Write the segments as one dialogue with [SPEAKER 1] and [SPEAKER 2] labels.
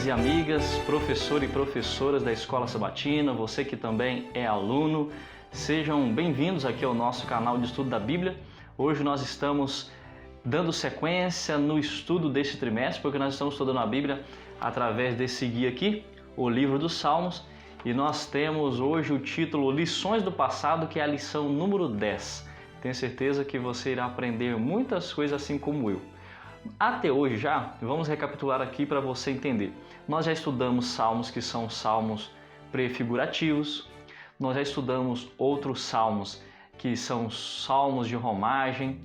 [SPEAKER 1] amigos e amigas, professor e professoras da Escola Sabatina, você que também é aluno, sejam bem-vindos aqui ao nosso canal de estudo da Bíblia. Hoje nós estamos dando sequência no estudo deste trimestre, porque nós estamos estudando a Bíblia através desse guia aqui, o livro dos Salmos, e nós temos hoje o título Lições do Passado, que é a lição número 10. Tenho certeza que você irá aprender muitas coisas assim como eu. Até hoje já, vamos recapitular aqui para você entender. Nós já estudamos salmos que são salmos prefigurativos, nós já estudamos outros salmos que são salmos de romagem,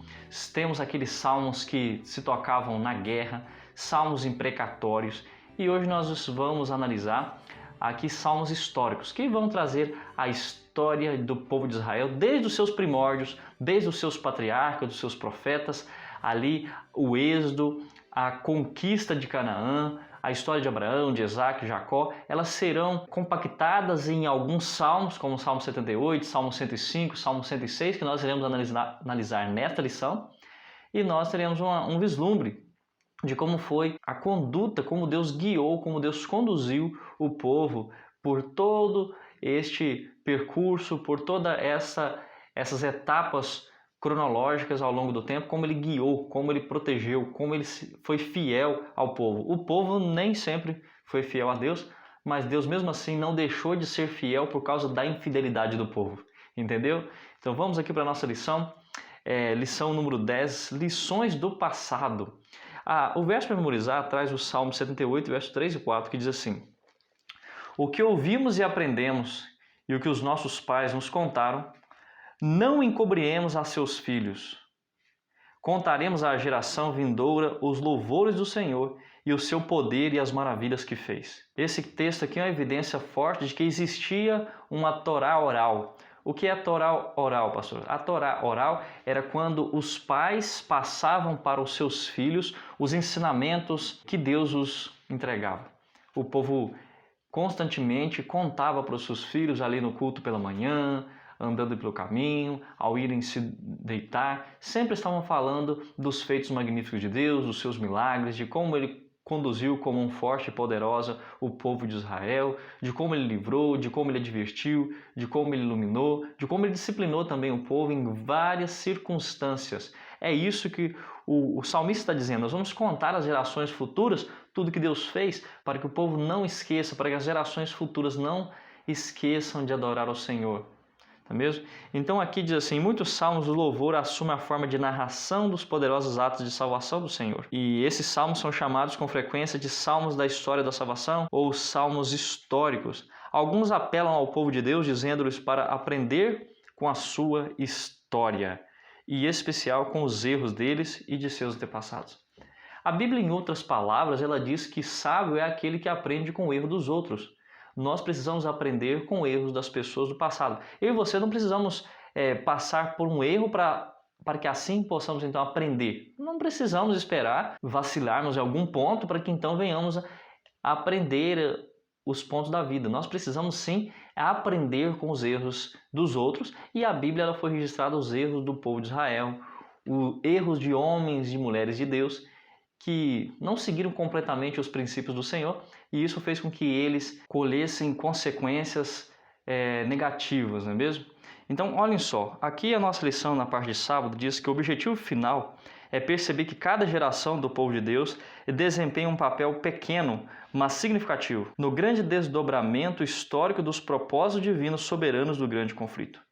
[SPEAKER 1] temos aqueles salmos que se tocavam na guerra, salmos imprecatórios, e hoje nós vamos analisar aqui salmos históricos que vão trazer a história do povo de Israel desde os seus primórdios, desde os seus patriarcas, dos seus profetas, ali o êxodo, a conquista de Canaã, a história de Abraão, de Isaac, de Jacó, elas serão compactadas em alguns salmos, como o Salmo 78, Salmo 105, Salmo 106, que nós iremos analisar nesta lição, e nós teremos um vislumbre de como foi a conduta, como Deus guiou, como Deus conduziu o povo por todo este percurso, por todas essas etapas cronológicas ao longo do tempo, como ele guiou, como ele protegeu, como ele foi fiel ao povo. O povo nem sempre foi fiel a Deus, mas Deus mesmo assim não deixou de ser fiel por causa da infidelidade do povo. Entendeu? Então vamos aqui para a nossa lição, lição número 10, lições do passado. O verso para memorizar traz o Salmo 78, versos 3 e 4, que diz assim: O que ouvimos e aprendemos, e o que os nossos pais nos contaram, não encobriemos a seus filhos. Contaremos à geração vindoura os louvores do Senhor e o seu poder e as maravilhas que fez. Esse texto aqui é uma evidência forte de que existia uma Torá oral. O que é a Torá oral, pastor? A Torá oral era quando os pais passavam para os seus filhos os ensinamentos que Deus os entregava. O povo constantemente contava para os seus filhos ali no culto pela manhã, andando pelo caminho, ao irem se deitar, sempre estavam falando dos feitos magníficos de Deus, dos seus milagres, de como ele conduziu como um forte e poderosa o povo de Israel, de como ele livrou, de como ele advertiu, de como ele iluminou, de como ele disciplinou também o povo em várias circunstâncias. É isso que o salmista está dizendo. Nós vamos contar às gerações futuras tudo que Deus fez para que o povo não esqueça, para que as gerações futuras não esqueçam de adorar ao Senhor. Não é mesmo? Então aqui diz assim, em muitos salmos o louvor assume a forma de narração dos poderosos atos de salvação do Senhor. E esses salmos são chamados com frequência de salmos da história da salvação ou salmos históricos. Alguns apelam ao povo de Deus dizendo-lhes para aprender com a sua história, e em especial com os erros deles e de seus antepassados. A Bíblia, em outras palavras, ela diz que sábio é aquele que aprende com o erro dos outros. Nós precisamos aprender com erros das pessoas do passado. Eu e você não precisamos passar por um erro para que assim possamos então aprender. Não precisamos esperar vacilarmos em algum ponto para que então venhamos a aprender os pontos da vida. Nós precisamos sim aprender com os erros dos outros, e a Bíblia ela foi registrada os erros do povo de Israel, os erros de homens e mulheres de Deus que não seguiram completamente os princípios do Senhor, e isso fez com que eles colhessem consequências negativas, não é mesmo? Então, olhem só, aqui a nossa lição na parte de sábado diz que o objetivo final é perceber que cada geração do povo de Deus desempenha um papel pequeno, mas significativo, no grande desdobramento histórico dos propósitos divinos soberanos do grande conflito.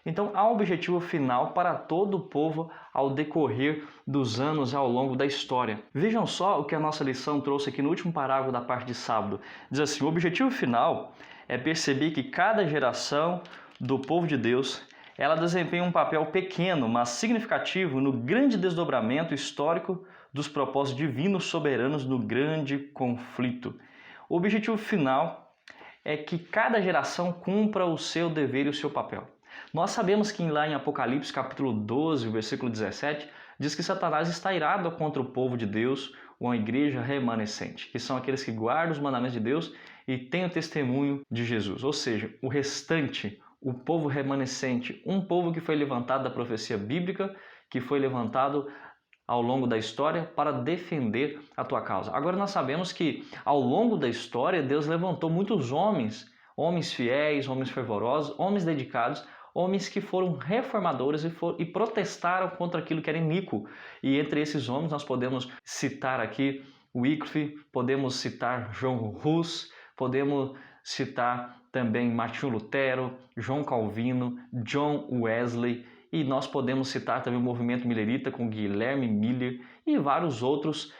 [SPEAKER 1] Então, há um objetivo final para todo o povo ao decorrer dos anos ao longo da história. Vejam só o que a nossa lição trouxe aqui no último parágrafo da parte de sábado. Diz assim, o objetivo final é perceber que cada geração do povo de Deus, ela desempenha um papel pequeno, mas significativo no grande desdobramento histórico dos propósitos divinos soberanos no grande conflito. O objetivo final é que cada geração cumpra o seu dever e o seu papel. Nós sabemos que lá em Apocalipse capítulo 12, versículo 17, diz que Satanás está irado contra o povo de Deus, ou a igreja remanescente, que são aqueles que guardam os mandamentos de Deus e têm o testemunho de Jesus. Ou seja, o restante, o povo remanescente, um povo que foi levantado da profecia bíblica, que foi levantado ao longo da história para defender a tua causa. Agora nós sabemos que ao longo da história Deus levantou muitos homens, homens fiéis, homens fervorosos, homens dedicados, homens que foram reformadores e protestaram contra aquilo que era iníquo. E entre esses homens nós podemos citar aqui Wycliffe, podemos citar João Hus, podemos citar também Martinho Lutero, João Calvino, John Wesley, e nós podemos citar também o movimento millerita com Guilherme Miller e vários outros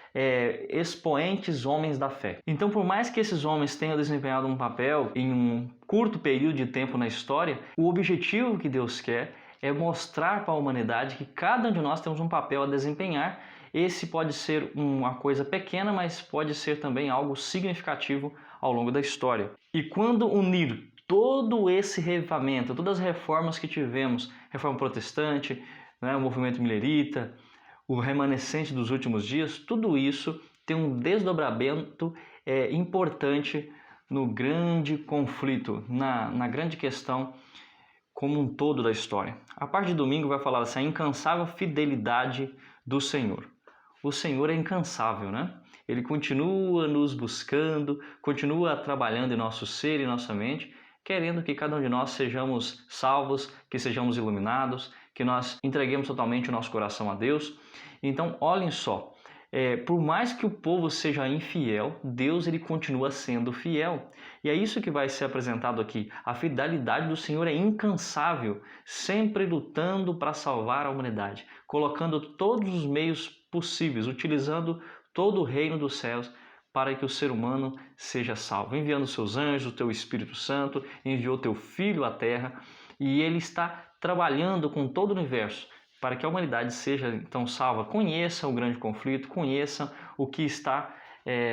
[SPEAKER 1] expoentes homens da fé. Então, por mais que esses homens tenham desempenhado um papel em um curto período de tempo na história, o objetivo que Deus quer é mostrar para a humanidade que cada um de nós temos um papel a desempenhar. Esse pode ser uma coisa pequena, mas pode ser também algo significativo ao longo da história. E quando unir todo esse revivamento, todas as reformas que tivemos, reforma protestante, o movimento millerita, o remanescente dos últimos dias, tudo isso tem um desdobramento importante no grande conflito, na grande questão como um todo da história. A parte de domingo vai falar assim, a incansável fidelidade do Senhor. O Senhor é incansável, né? Ele continua nos buscando, continua trabalhando em nosso ser e nossa mente, querendo que cada um de nós sejamos salvos, que sejamos iluminados, que nós entreguemos totalmente o nosso coração a Deus. Então, olhem só, por mais que o povo seja infiel, Deus ele continua sendo fiel. E é isso que vai ser apresentado aqui. A fidelidade do Senhor é incansável, sempre lutando para salvar a humanidade, colocando todos os meios possíveis, utilizando todo o reino dos céus para que o ser humano seja salvo, enviando seus anjos, o teu Espírito Santo, enviou teu Filho à Terra e ele está trabalhando com todo o universo para que a humanidade seja então salva. Conheça o grande conflito, conheça o que está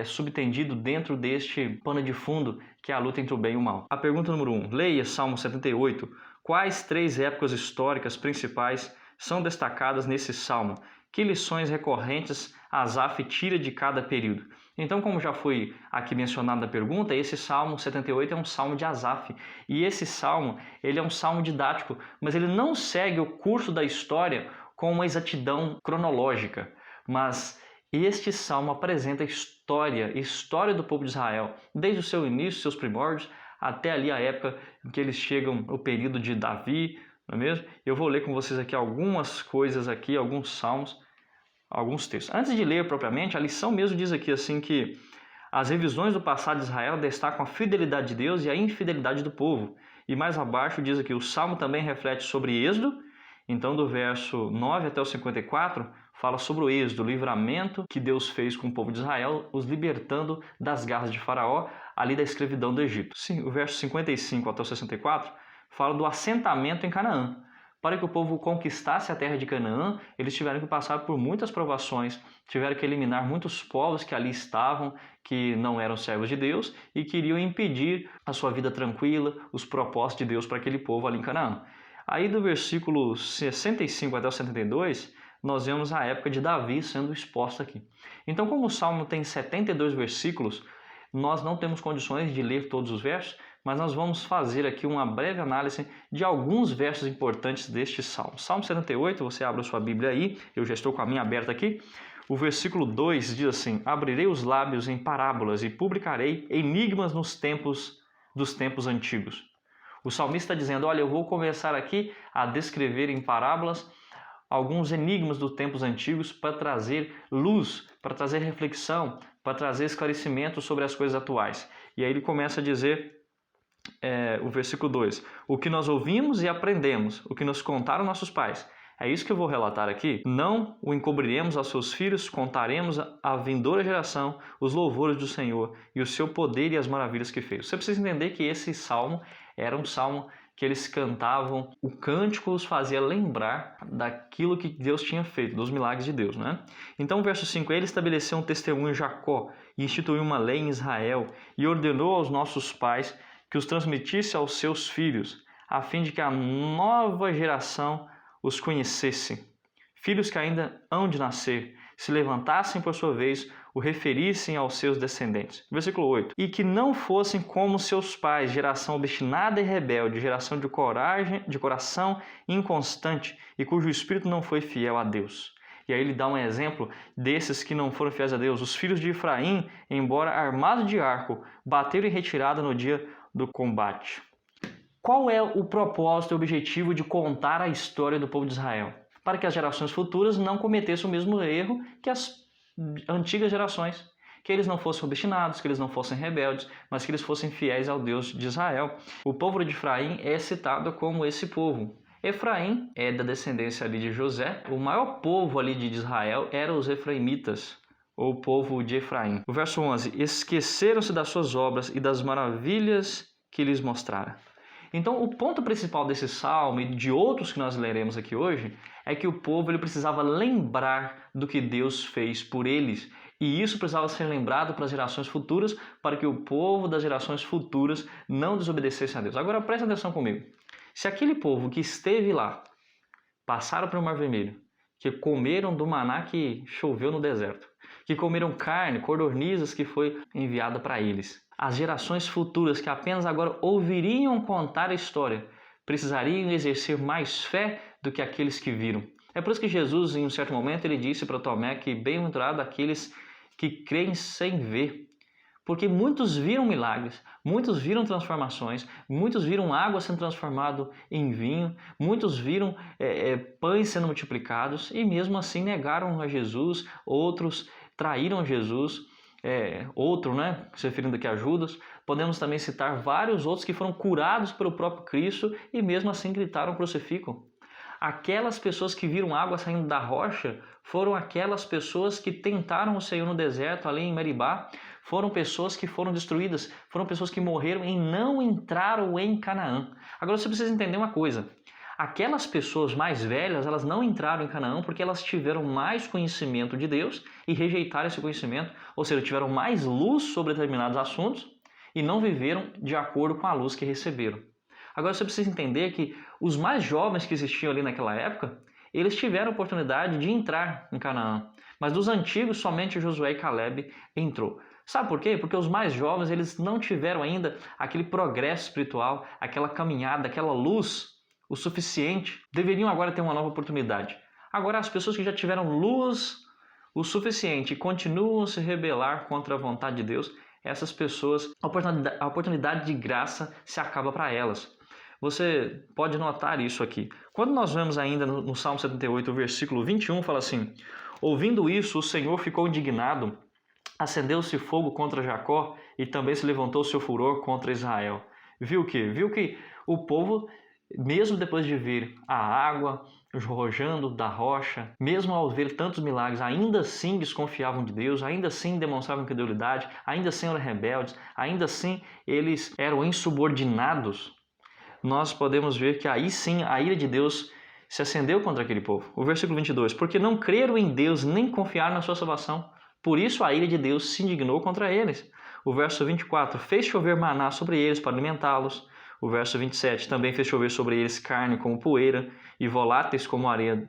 [SPEAKER 1] subtendido dentro deste pano de fundo que é a luta entre o bem e o mal. A pergunta número 1, leia Salmo 78. Quais 3 épocas históricas principais são destacadas nesse salmo? Que lições recorrentes Asaf tira de cada período? Então, como já foi aqui mencionado na pergunta, esse Salmo 78 é um salmo de Asaf. E esse salmo, ele é um salmo didático, mas ele não segue o curso da história com uma exatidão cronológica. Mas este salmo apresenta a história do povo de Israel, desde o seu início, seus primórdios, até ali a época em que eles chegam ao período de Davi, não é mesmo? Eu vou ler com vocês aqui algumas coisas aqui, alguns salmos, alguns textos. Antes de ler propriamente, a lição mesmo diz aqui assim que as revisões do passado de Israel destacam a fidelidade de Deus e a infidelidade do povo. E mais abaixo diz aqui, o salmo também reflete sobre Êxodo. Então do verso 9 até o 54, fala sobre o Êxodo, o livramento que Deus fez com o povo de Israel, os libertando das garras de Faraó, ali da escravidão do Egito. Sim, o verso 55 até o 64 fala do assentamento em Canaã. Para que o povo conquistasse a terra de Canaã, eles tiveram que passar por muitas provações, tiveram que eliminar muitos povos que ali estavam, que não eram servos de Deus e queriam impedir a sua vida tranquila, os propósitos de Deus para aquele povo ali em Canaã. Aí do versículo 65 até o 72, nós vemos a época de Davi sendo exposta aqui. Então, como o Salmo tem 72 versículos, nós não temos condições de ler todos os versos, mas nós vamos fazer aqui uma breve análise de alguns versos importantes deste Salmo. Salmo 78, você abre a sua Bíblia aí, eu já estou com a minha aberta aqui. O versículo 2 diz assim, abrirei os lábios em parábolas e publicarei enigmas dos tempos antigos. O salmista está dizendo, olha, eu vou começar aqui a descrever em parábolas alguns enigmas dos tempos antigos para trazer luz, para trazer reflexão, para trazer esclarecimento sobre as coisas atuais. E aí ele começa a dizer, o versículo 2, o que nós ouvimos e aprendemos, o que nos contaram nossos pais. É isso que eu vou relatar aqui. Não o encobriremos aos seus filhos, contaremos à vindoura geração os louvores do Senhor e o seu poder e as maravilhas que fez. Você precisa entender que esse salmo era um salmo que eles cantavam, o cântico os fazia lembrar daquilo que Deus tinha feito, dos milagres de Deus, né? Então, verso 5, ele estabeleceu um testemunho em Jacó e instituiu uma lei em Israel e ordenou aos nossos pais que os transmitisse aos seus filhos, a fim de que a nova geração os conhecesse. Filhos que ainda hão de nascer, se levantassem por sua vez, o referissem aos seus descendentes. Versículo 8. E que não fossem como seus pais, geração obstinada e rebelde, geração de coração inconstante e cujo espírito não foi fiel a Deus. E aí ele dá um exemplo desses que não foram fiéis a Deus. Os filhos de Efraim, embora armados de arco, bateram em retirada no dia do combate. Qual é o propósito e objetivo de contar a história do povo de Israel? Para que as gerações futuras não cometessem o mesmo erro que as antigas gerações. Que eles não fossem obstinados, que eles não fossem rebeldes, mas que eles fossem fiéis ao Deus de Israel. O povo de Efraim é citado como esse povo. Efraim é da descendência ali de José. O maior povo ali de Israel eram os efraimitas, ou o povo de Efraim. O verso 11: esqueceram-se das suas obras e das maravilhas que lhes mostrara. Então, o ponto principal desse salmo e de outros que nós leremos aqui hoje é que o povo ele precisava lembrar do que Deus fez por eles. E isso precisava ser lembrado para as gerações futuras, para que o povo das gerações futuras não desobedecesse a Deus. Agora, presta atenção comigo. Se aquele povo que esteve lá, passaram pelo Mar Vermelho, que comeram do maná que choveu no deserto, que comeram carne, codornizes que foi enviada para eles, as gerações futuras que apenas agora ouviriam contar a história, precisariam exercer mais fé do que aqueles que viram. É por isso que Jesus, em um certo momento, ele disse para Tomé que bem-aventurado aqueles que creem sem ver. Porque muitos viram milagres, muitos viram transformações, muitos viram água sendo transformado em vinho, muitos viram pães sendo multiplicados e mesmo assim negaram a Jesus, outros traíram Jesus, outro, se referindo aqui a Judas. Podemos também citar vários outros que foram curados pelo próprio Cristo e mesmo assim gritaram crucificam. Aquelas pessoas que viram água saindo da rocha foram aquelas pessoas que tentaram o Senhor no deserto, ali em Meribá. Foram pessoas que foram destruídas, foram pessoas que morreram e não entraram em Canaã. Agora você precisa entender uma coisa. Aquelas pessoas mais velhas, elas não entraram em Canaã porque elas tiveram mais conhecimento de Deus e rejeitaram esse conhecimento, ou seja, tiveram mais luz sobre determinados assuntos e não viveram de acordo com a luz que receberam. Agora você precisa entender que os mais jovens que existiam ali naquela época, eles tiveram a oportunidade de entrar em Canaã. Mas dos antigos, somente Josué e Caleb entrou. Sabe por quê? Porque os mais jovens, eles não tiveram ainda aquele progresso espiritual, aquela caminhada, aquela luz o suficiente. Deveriam agora ter uma nova oportunidade. Agora as pessoas que já tiveram luz o suficiente e continuam a se rebelar contra a vontade de Deus, essas pessoas, a oportunidade de graça se acaba para elas. Você pode notar isso aqui. Quando nós vemos ainda no Salmo 78, o versículo 21, fala assim: ouvindo isso, o Senhor ficou indignado, acendeu-se fogo contra Jacó e também se levantou seu furor contra Israel. Viu o quê? Viu que o povo, mesmo depois de ver a água rojando da rocha, mesmo ao ver tantos milagres, ainda assim desconfiavam de Deus, ainda assim demonstravam credulidade, ainda assim eram rebeldes, ainda assim eles eram insubordinados. Nós podemos ver que aí sim a ira de Deus se acendeu contra aquele povo. O versículo 22, porque não creram em Deus nem confiaram na sua salvação, por isso a ira de Deus se indignou contra eles. O verso 24, fez chover maná sobre eles para alimentá-los. O verso 27, também fez chover sobre eles carne como poeira e voláteis como areia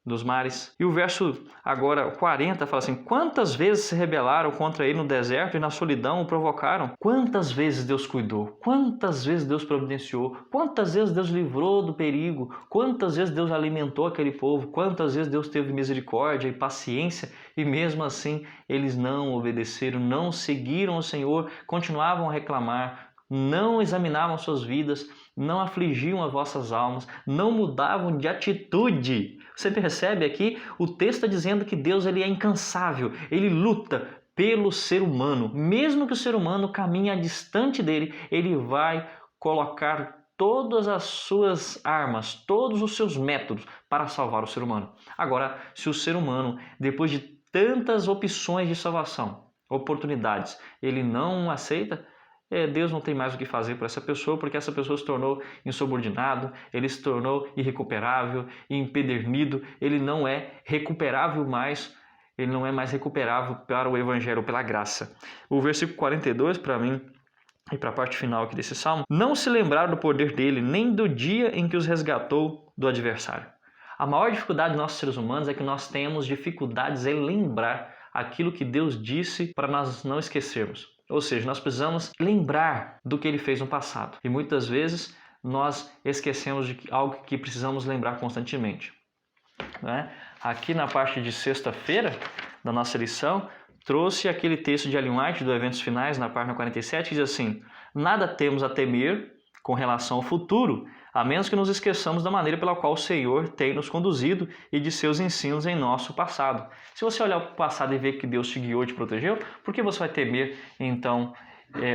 [SPEAKER 1] dos mares. E o verso agora 40 fala assim: quantas vezes se rebelaram contra ele no deserto e na solidão o provocaram? Quantas vezes Deus cuidou? Quantas vezes Deus providenciou? Quantas vezes Deus livrou do perigo? Quantas vezes Deus alimentou aquele povo? Quantas vezes Deus teve misericórdia e paciência? E mesmo assim eles não obedeceram, não seguiram o Senhor, continuavam a reclamar, não examinavam suas vidas, não afligiam as vossas almas, não mudavam de atitude. Você percebe aqui, o texto está dizendo que Deus ele é incansável, ele luta pelo ser humano. Mesmo que o ser humano caminhe distante dele, ele vai colocar todas as suas armas, todos os seus métodos para salvar o ser humano. Agora, se o ser humano, depois de tantas opções de salvação, oportunidades, ele não aceita, Deus não tem mais o que fazer para essa pessoa, porque essa pessoa se tornou insubordinado, ele se tornou irrecuperável, empedernido, ele não é recuperável mais, ele não é mais recuperável para o Evangelho, pela graça. O versículo 42, para mim, e para a parte final aqui desse salmo, não se lembraram do poder dele, nem do dia em que os resgatou do adversário. A maior dificuldade de nós seres humanos é que nós temos dificuldades em lembrar aquilo que Deus disse para nós não esquecermos. Ou seja, nós precisamos lembrar do que ele fez no passado. E muitas vezes nós esquecemos de algo que precisamos lembrar constantemente. né? Aqui na parte de sexta-feira da nossa lição, trouxe aquele texto de Ellen White do Eventos Finais, na página 47, que diz assim: nada temos a temer com relação ao futuro, a menos que nos esqueçamos da maneira pela qual o Senhor tem nos conduzido e de seus ensinos em nosso passado. Se você olhar para o passado e ver que Deus te guiou e te protegeu, por que você vai temer, então,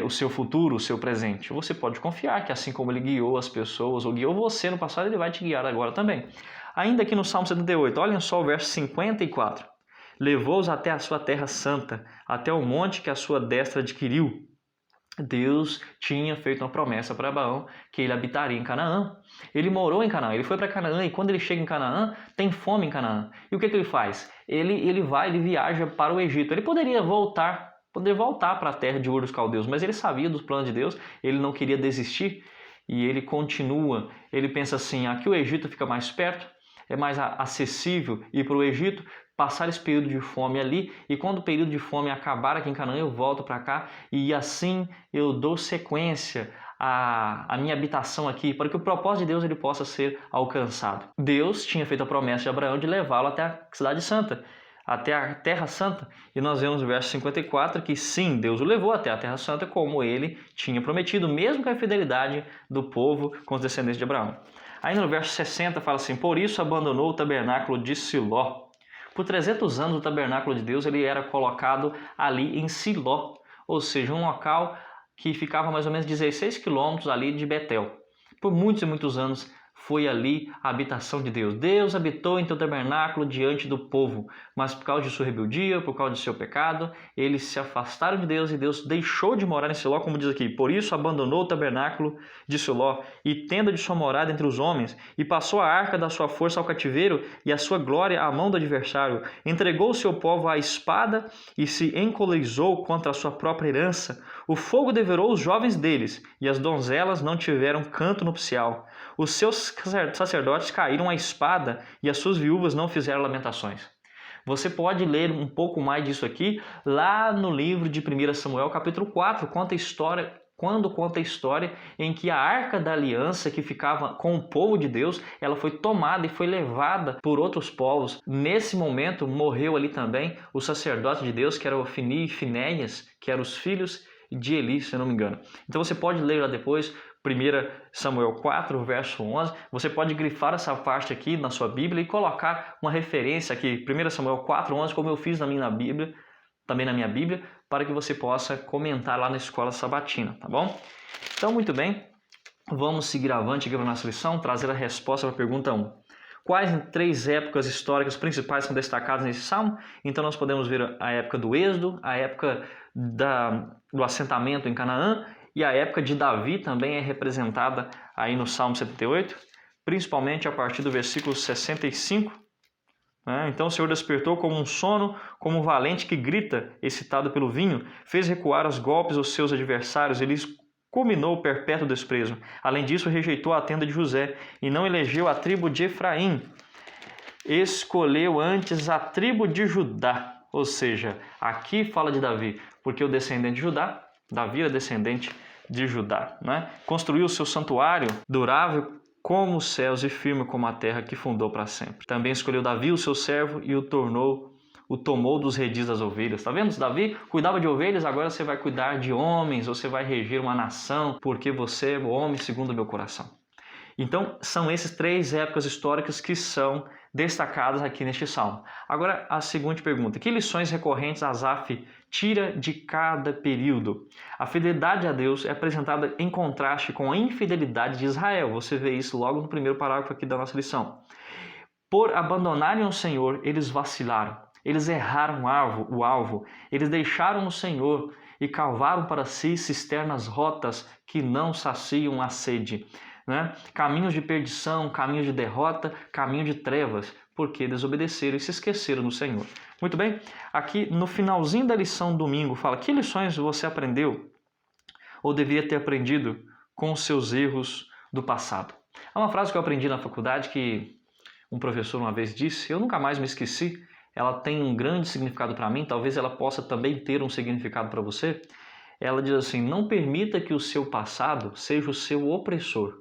[SPEAKER 1] o seu futuro, o seu presente? Você pode confiar que assim como Ele guiou as pessoas ou guiou você no passado, Ele vai te guiar agora também. Ainda aqui no Salmo 78, olhem só o verso 54. Levou-os até a sua terra santa, até o monte que a sua destra adquiriu. Deus tinha feito uma promessa para Abraão que ele habitaria em Canaã. Ele morou em Canaã, ele foi para Canaã, e quando ele chega em Canaã, tem fome em Canaã. E o que ele faz? Ele viaja para o Egito. Ele poderia voltar para a terra de Ur dos Caldeus, mas ele sabia dos planos de Deus, ele não queria desistir, e ele continua. Ele pensa assim: aqui o Egito fica mais perto, é mais acessível ir para o Egito, passar esse período de fome ali, e quando o período de fome acabar aqui em Canaã, eu volto para cá, e assim eu dou sequência à minha habitação aqui, para que o propósito de Deus ele possa ser alcançado. Deus tinha feito a promessa de Abraão de levá-lo até a cidade santa, até a Terra Santa, e nós vemos no verso 54 que sim, Deus o levou até a Terra Santa como ele tinha prometido, mesmo com a fidelidade do povo com os descendentes de Abraão. Aí no verso 60 fala assim: por isso abandonou o tabernáculo de Siló. Por 300 anos o tabernáculo de Deus ele era colocado ali em Siló, ou seja, um local que ficava mais ou menos 16 quilômetros ali de Betel. Por muitos e muitos anos foi ali a habitação de Deus. Deus habitou em teu tabernáculo diante do povo, mas por causa de sua rebeldia, por causa de seu pecado, eles se afastaram de Deus e Deus deixou de morar em Siló, como diz aqui. Por isso abandonou o tabernáculo de Siló e tenda de sua morada entre os homens, e passou a arca da sua força ao cativeiro e a sua glória à mão do adversário. Entregou o seu povo à espada e se encolerizou contra a sua própria herança. O fogo devorou os jovens deles, e as donzelas não tiveram canto nupcial. Os seus sacerdotes caíram à espada, e as suas viúvas não fizeram lamentações. Você pode ler um pouco mais disso aqui lá no livro de 1 Samuel, capítulo 4, quando conta a história em que a Arca da Aliança, que ficava com o povo de Deus, ela foi tomada e foi levada por outros povos. Nesse momento morreu ali também o sacerdote de Deus, que era Ofni e Finéias, que eram os filhos de Eli, se eu não me engano. Então você pode ler lá depois 1 Samuel 4, verso 11, você pode grifar essa parte aqui na sua Bíblia e colocar uma referência aqui, 1 Samuel 4, 11, como eu fiz também na minha Bíblia, para que você possa comentar lá na escola sabatina, tá bom? Então, muito bem, vamos seguir avante aqui para a nossa lição, trazer a resposta para a pergunta 1. Quais 3 épocas históricas principais são destacadas nesse salmo? Então nós podemos ver a época do Êxodo, a época do assentamento em Canaã, e a época de Davi também é representada aí no Salmo 78, principalmente a partir do versículo 65. Então o Senhor despertou como um sono, como um valente que grita, excitado pelo vinho, fez recuar aos golpes os seus adversários, ele culminou o perpétuo desprezo. Além disso, rejeitou a tenda de José e não elegeu a tribo de Efraim. Escolheu antes a tribo de Judá. Ou seja, aqui fala de Davi, porque o descendente de Judá, Davi era descendente de Judá, Construiu o seu santuário durável como os céus e firme como a terra que fundou para sempre. Também escolheu Davi, o seu servo, e o tomou dos redis das ovelhas. Tá vendo? Davi cuidava de ovelhas, agora você vai cuidar de homens, você vai reger uma nação, porque você é o homem segundo o meu coração. Então, são essas 3 épocas históricas que são destacadas aqui neste salmo. Agora, a seguinte pergunta: que lições recorrentes Asaf tira de cada período? A fidelidade a Deus é apresentada em contraste com a infidelidade de Israel. Você vê isso logo no primeiro parágrafo aqui da nossa lição. Por abandonarem o Senhor, eles vacilaram. Eles erraram o alvo. Eles deixaram o Senhor e cavaram para si cisternas rotas que não saciam a sede. Caminhos de perdição, caminhos de derrota, caminho de trevas, porque desobedeceram e se esqueceram do Senhor. Muito bem, aqui no finalzinho da lição domingo fala: que lições você aprendeu ou deveria ter aprendido com os seus erros do passado? Há uma frase que eu aprendi na faculdade que um professor uma vez disse, eu nunca mais me esqueci, ela tem um grande significado para mim, talvez ela possa também ter um significado para você. Ela diz assim: não permita que o seu passado seja o seu opressor,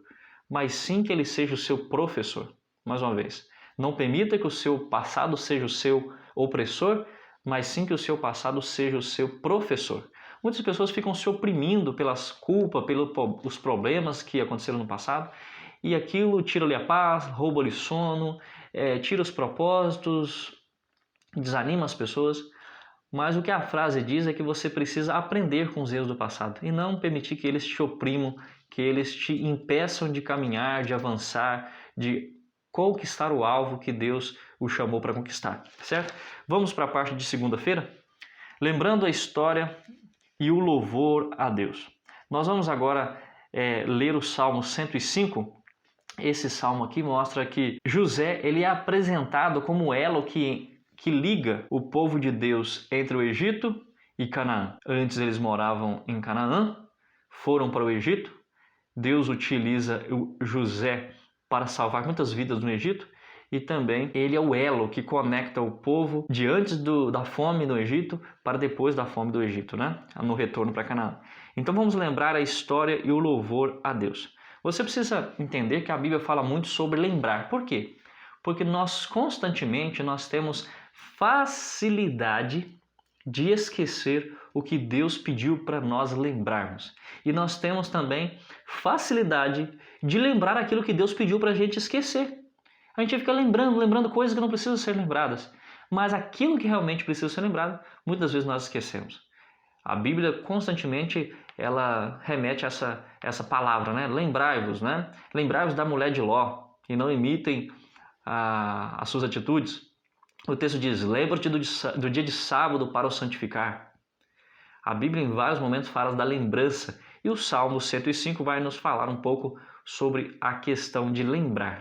[SPEAKER 1] mas sim que ele seja o seu professor. Mais uma vez, Não permita que o seu passado seja o seu opressor, mas sim que o seu passado seja o seu professor. Muitas pessoas ficam se oprimindo pelas culpas, pelos problemas que aconteceram no passado, e aquilo tira-lhe a paz, rouba-lhe sono, tira os propósitos, desanima as pessoas. Mas o que a frase diz é que você precisa aprender com os erros do passado e não permitir que eles te oprimam, que eles te impeçam de caminhar, de avançar, de conquistar o alvo que Deus o chamou para conquistar, certo? Vamos para a parte de segunda-feira? Lembrando a história e o louvor a Deus. Nós vamos agora ler o Salmo 105. Esse salmo aqui mostra que José ele é apresentado como o elo que liga o povo de Deus entre o Egito e Canaã. Antes eles moravam em Canaã, foram para o Egito. Deus utiliza José para salvar muitas vidas no Egito e também ele é o elo que conecta o povo de antes da fome no Egito para depois da fome do Egito, né? No retorno para Canaã. Então vamos lembrar a história e o louvor a Deus. Você precisa entender que a Bíblia fala muito sobre lembrar. Por quê? Porque nós constantemente temos facilidade de esquecer o que Deus pediu para nós lembrarmos. E nós temos também facilidade de lembrar aquilo que Deus pediu para a gente esquecer. A gente fica lembrando coisas que não precisam ser lembradas. Mas aquilo que realmente precisa ser lembrado, muitas vezes nós esquecemos. A Bíblia constantemente ela remete a essa palavra, né? Lembrai-vos, né? Lembrai-vos da mulher de Ló e não imitem as suas atitudes. O texto diz, lembra-te do dia de sábado para o santificar. A Bíblia em vários momentos fala da lembrança e o Salmo 105 vai nos falar um pouco sobre a questão de lembrar.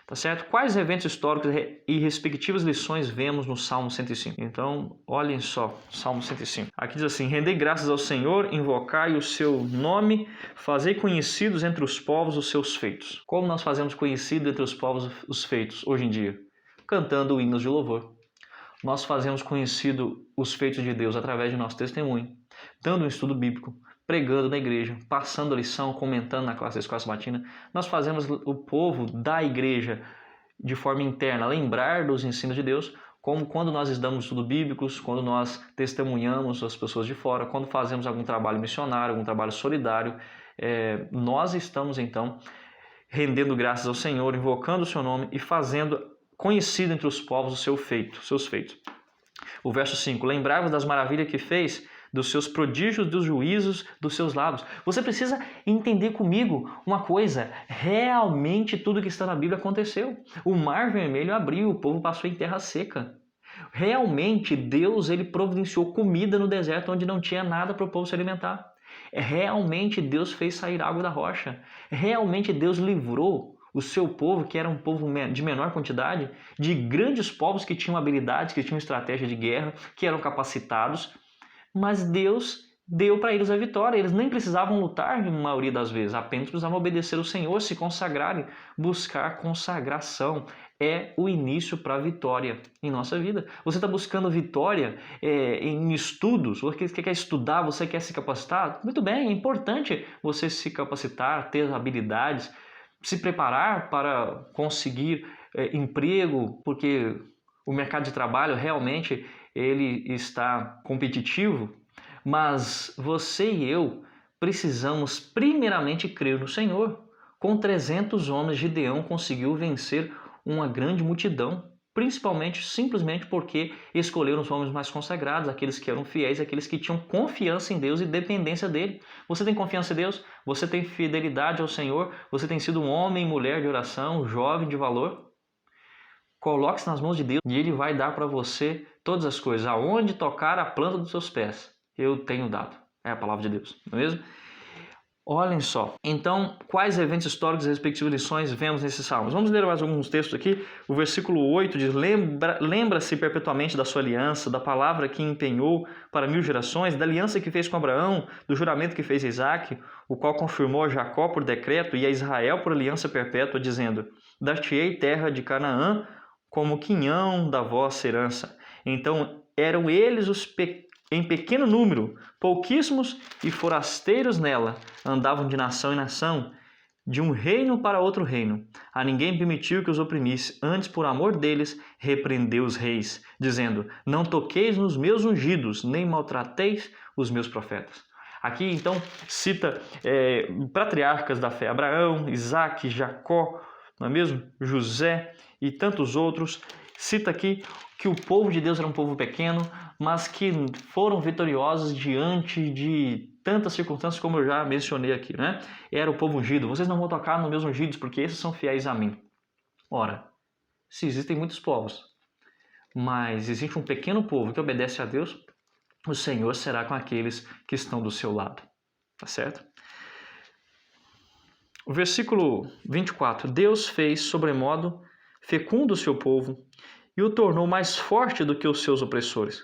[SPEAKER 1] Tá certo? Quais eventos históricos e respectivas lições vemos no Salmo 105? Então, olhem só, Salmo 105. Aqui diz assim, rendei graças ao Senhor, invocai o seu nome, fazei conhecidos entre os povos os seus feitos. Como nós fazemos conhecido entre os povos os feitos hoje em dia? Cantando hinos de louvor. Nós fazemos conhecido os feitos de Deus através de nosso testemunho, dando um estudo bíblico, pregando na igreja, passando a lição, comentando na classe da Escola Sabatina. Nós fazemos o povo da igreja, de forma interna, lembrar dos ensinos de Deus, como quando nós damos estudos bíblicos, quando nós testemunhamos as pessoas de fora, quando fazemos algum trabalho missionário, algum trabalho solidário. Nós estamos, então, rendendo graças ao Senhor, invocando o seu nome e fazendo conhecido entre os povos seus feitos. O verso 5, lembrai-vos das maravilhas que fez, dos seus prodígios, dos juízos, dos seus lábios. Você precisa entender comigo uma coisa, realmente tudo que está na Bíblia aconteceu. O mar vermelho abriu, o povo passou em terra seca. Realmente Deus ele providenciou comida no deserto onde não tinha nada para o povo se alimentar. Realmente Deus fez sair água da rocha. Realmente Deus livrou o seu povo, que era um povo de menor quantidade, de grandes povos que tinham habilidades, que tinham estratégia de guerra, que eram capacitados, mas Deus deu para eles a vitória. Eles nem precisavam lutar, na maioria das vezes, apenas precisavam obedecer ao Senhor, se consagrarem, buscar consagração. É o início para a vitória em nossa vida. Você está buscando vitória em estudos, você quer estudar, você quer se capacitar? Muito bem, é importante você se capacitar, ter habilidades, se preparar para conseguir emprego, porque o mercado de trabalho realmente ele está competitivo, mas você e eu precisamos primeiramente crer no Senhor. Com 300 homens, Gideão conseguiu vencer uma grande multidão, principalmente, simplesmente porque escolheram os homens mais consagrados, aqueles que eram fiéis, aqueles que tinham confiança em Deus e dependência dele. Você tem confiança em Deus? Você tem fidelidade ao Senhor? Você tem sido um homem e mulher de oração, jovem de valor? Coloque-se nas mãos de Deus e Ele vai dar para você todas as coisas. Aonde tocar a planta dos seus pés, eu tenho dado. É a palavra de Deus, não é mesmo? Olhem só. Então, quais eventos históricos e respectivas lições vemos nesses salmos? Vamos ler mais alguns textos aqui. O versículo 8 diz, lembra-se perpetuamente da sua aliança, da palavra que empenhou para 1000 gerações, da aliança que fez com Abraão, do juramento que fez a Isaque, o qual confirmou a Jacó por decreto e a Israel por aliança perpétua, dizendo, dar-te-ei terra de Canaã como quinhão da vossa herança. Então, eram eles em pequeno número, pouquíssimos e forasteiros nela, andavam de nação em nação, de um reino para outro reino. A ninguém permitiu que os oprimisse, antes por amor deles repreendeu os reis, dizendo: não toqueis nos meus ungidos, nem maltrateis os meus profetas. Aqui então cita patriarcas da fé: Abraão, Isaque, Jacó, não é mesmo? José e tantos outros. Cita aqui que o povo de Deus era um povo pequeno, mas que foram vitoriosos diante de tantas circunstâncias, como eu já mencionei aqui, né? Era o povo ungido. Vocês não vão tocar nos meus ungidos, porque esses são fiéis a mim. Ora, se existem muitos povos, mas existe um pequeno povo que obedece a Deus, o Senhor será com aqueles que estão do seu lado. Tá certo? O versículo 24. Deus fez sobremodo fecundo o seu povo e o tornou mais forte do que os seus opressores.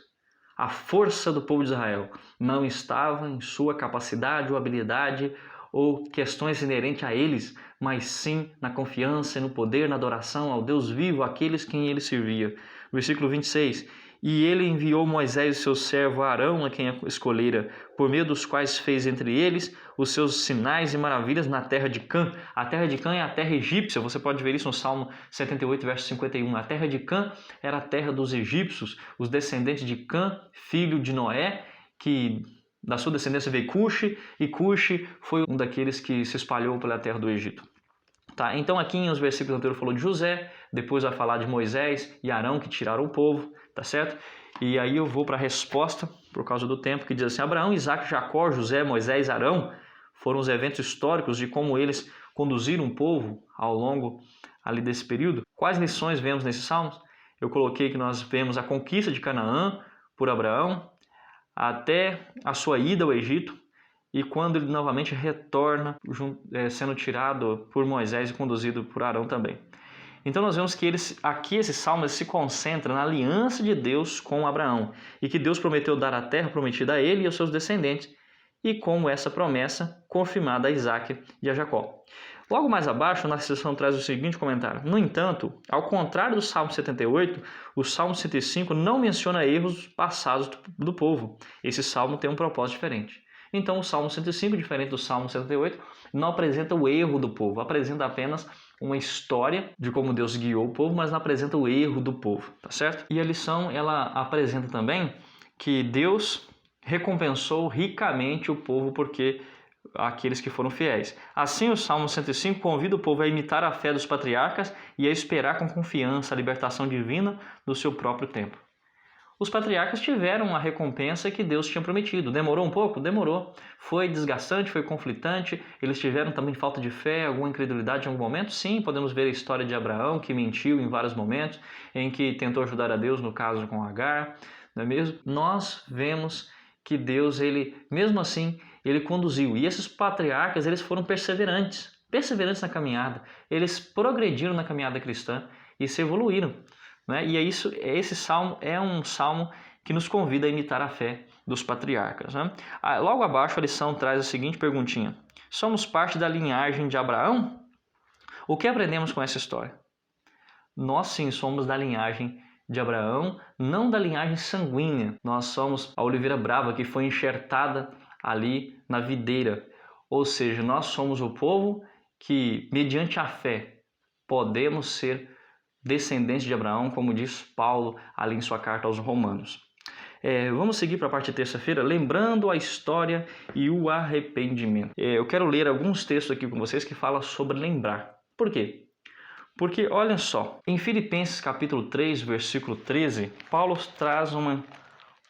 [SPEAKER 1] A força do povo de Israel não estava em sua capacidade ou habilidade ou questões inerentes a eles, mas sim na confiança e no poder, na adoração ao Deus vivo, aqueles quem ele servia. Versículo 26. E ele enviou Moisés e seu servo Arão, a quem escolhera, por meio dos quais fez entre eles os seus sinais e maravilhas na terra de Cã. A terra de Cã é a terra egípcia, você pode ver isso no Salmo 78, verso 51. A terra de Cã era a terra dos egípcios, os descendentes de Cã, filho de Noé, que da sua descendência veio Cuxi, e Cuxi foi um daqueles que se espalhou pela terra do Egito. Tá? Então aqui nos versículos anteriores falou de José, depois vai falar de Moisés e Arão que tiraram o povo, tá certo? E aí eu vou para a resposta, por causa do tempo, que diz assim: Abraão, Isaque, Jacó, José, Moisés, Arão foram os eventos históricos de como eles conduziram o povo ao longo ali desse período. Quais lições vemos nesses salmos? Eu coloquei que nós vemos a conquista de Canaã por Abraão, até a sua ida ao Egito, e quando ele novamente retorna, sendo tirado por Moisés e conduzido por Arão também. Então nós vemos que aqui esse salmo se concentra na aliança de Deus com Abraão, e que Deus prometeu dar a terra prometida a ele e aos seus descendentes, e como essa promessa confirmada a Isaque e a Jacó. Logo mais abaixo, na seção traz o seguinte comentário: no entanto, ao contrário do Salmo 78, o Salmo 105 não menciona erros passados do povo. Esse salmo tem um propósito diferente. Então o Salmo 105, diferente do Salmo 78, não apresenta o erro do povo, apresenta apenas uma história de como Deus guiou o povo, mas não apresenta o erro do povo, tá certo? E a lição, ela apresenta também que Deus recompensou ricamente o povo porque aqueles que foram fiéis. Assim, o Salmo 105 convida o povo a imitar a fé dos patriarcas e a esperar com confiança a libertação divina do seu próprio tempo. Os patriarcas tiveram a recompensa que Deus tinha prometido. Demorou um pouco? Demorou. Foi desgastante, foi conflitante. Eles tiveram também falta de fé, alguma incredulidade em algum momento? Sim, podemos ver a história de Abraão, que mentiu em vários momentos, em que tentou ajudar a Deus no caso com Agar, não é mesmo? Nós vemos que Deus, mesmo assim, ele conduziu. E esses patriarcas, eles foram perseverantes na caminhada. Eles progrediram na caminhada cristã e se evoluíram. Né? E esse salmo é um salmo que nos convida a imitar a fé dos patriarcas. Né? Logo abaixo a lição traz a seguinte perguntinha: somos parte da linhagem de Abraão? O que aprendemos com essa história? Nós sim somos da linhagem de Abraão, não da linhagem sanguínea. Nós somos a oliveira brava que foi enxertada ali na videira. Ou seja, nós somos o povo que, mediante a fé, podemos ser descendentes de Abraão, como diz Paulo ali em sua carta aos Romanos. Vamos seguir para a parte de terça-feira, lembrando a história e o arrependimento. Eu quero ler alguns textos aqui com vocês que falam sobre lembrar. Por quê? Porque, olha só, em Filipenses capítulo 3, versículo 13, Paulo traz uma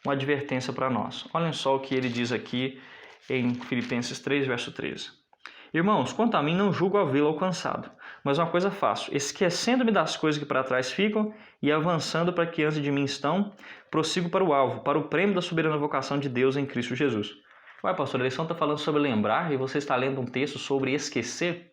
[SPEAKER 1] advertência para nós. Olhem só o que ele diz aqui em Filipenses 3, verso 13. Irmãos, quanto a mim, não julgo havê-lo alcançado, mas uma coisa faço, esquecendo-me das coisas que para trás ficam e avançando para que antes de mim estão, prossigo para o alvo, para o prêmio da soberana vocação de Deus em Cristo Jesus. Ué, pastor, a lição está falando sobre lembrar e você está lendo um texto sobre esquecer?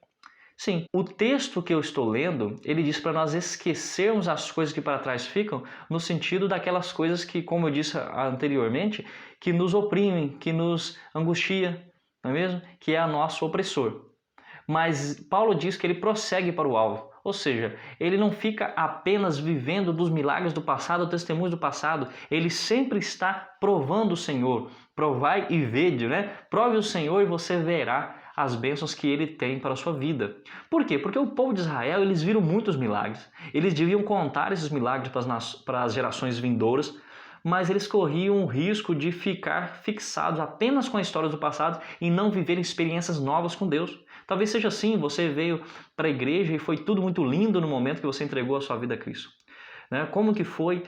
[SPEAKER 1] Sim, o texto que eu estou lendo, ele diz para nós esquecermos as coisas que para trás ficam, no sentido daquelas coisas que, como eu disse anteriormente, que nos oprimem, que nos angustia, não é mesmo? Que é nosso opressor. Mas Paulo diz que ele prossegue para o alvo, ou seja, ele não fica apenas vivendo dos milagres do passado, testemunhos do passado, ele sempre está provando o Senhor. Provai e vede, né? Prove o Senhor e você verá as bênçãos que ele tem para a sua vida. Por quê? Porque o povo de Israel, eles viram muitos milagres. Eles deviam contar esses milagres para as gerações vindouras, mas eles corriam o risco de ficar fixados apenas com a história do passado e não viver experiências novas com Deus. Talvez seja assim, você veio para a igreja e foi tudo muito lindo no momento que você entregou a sua vida a Cristo. Como que foi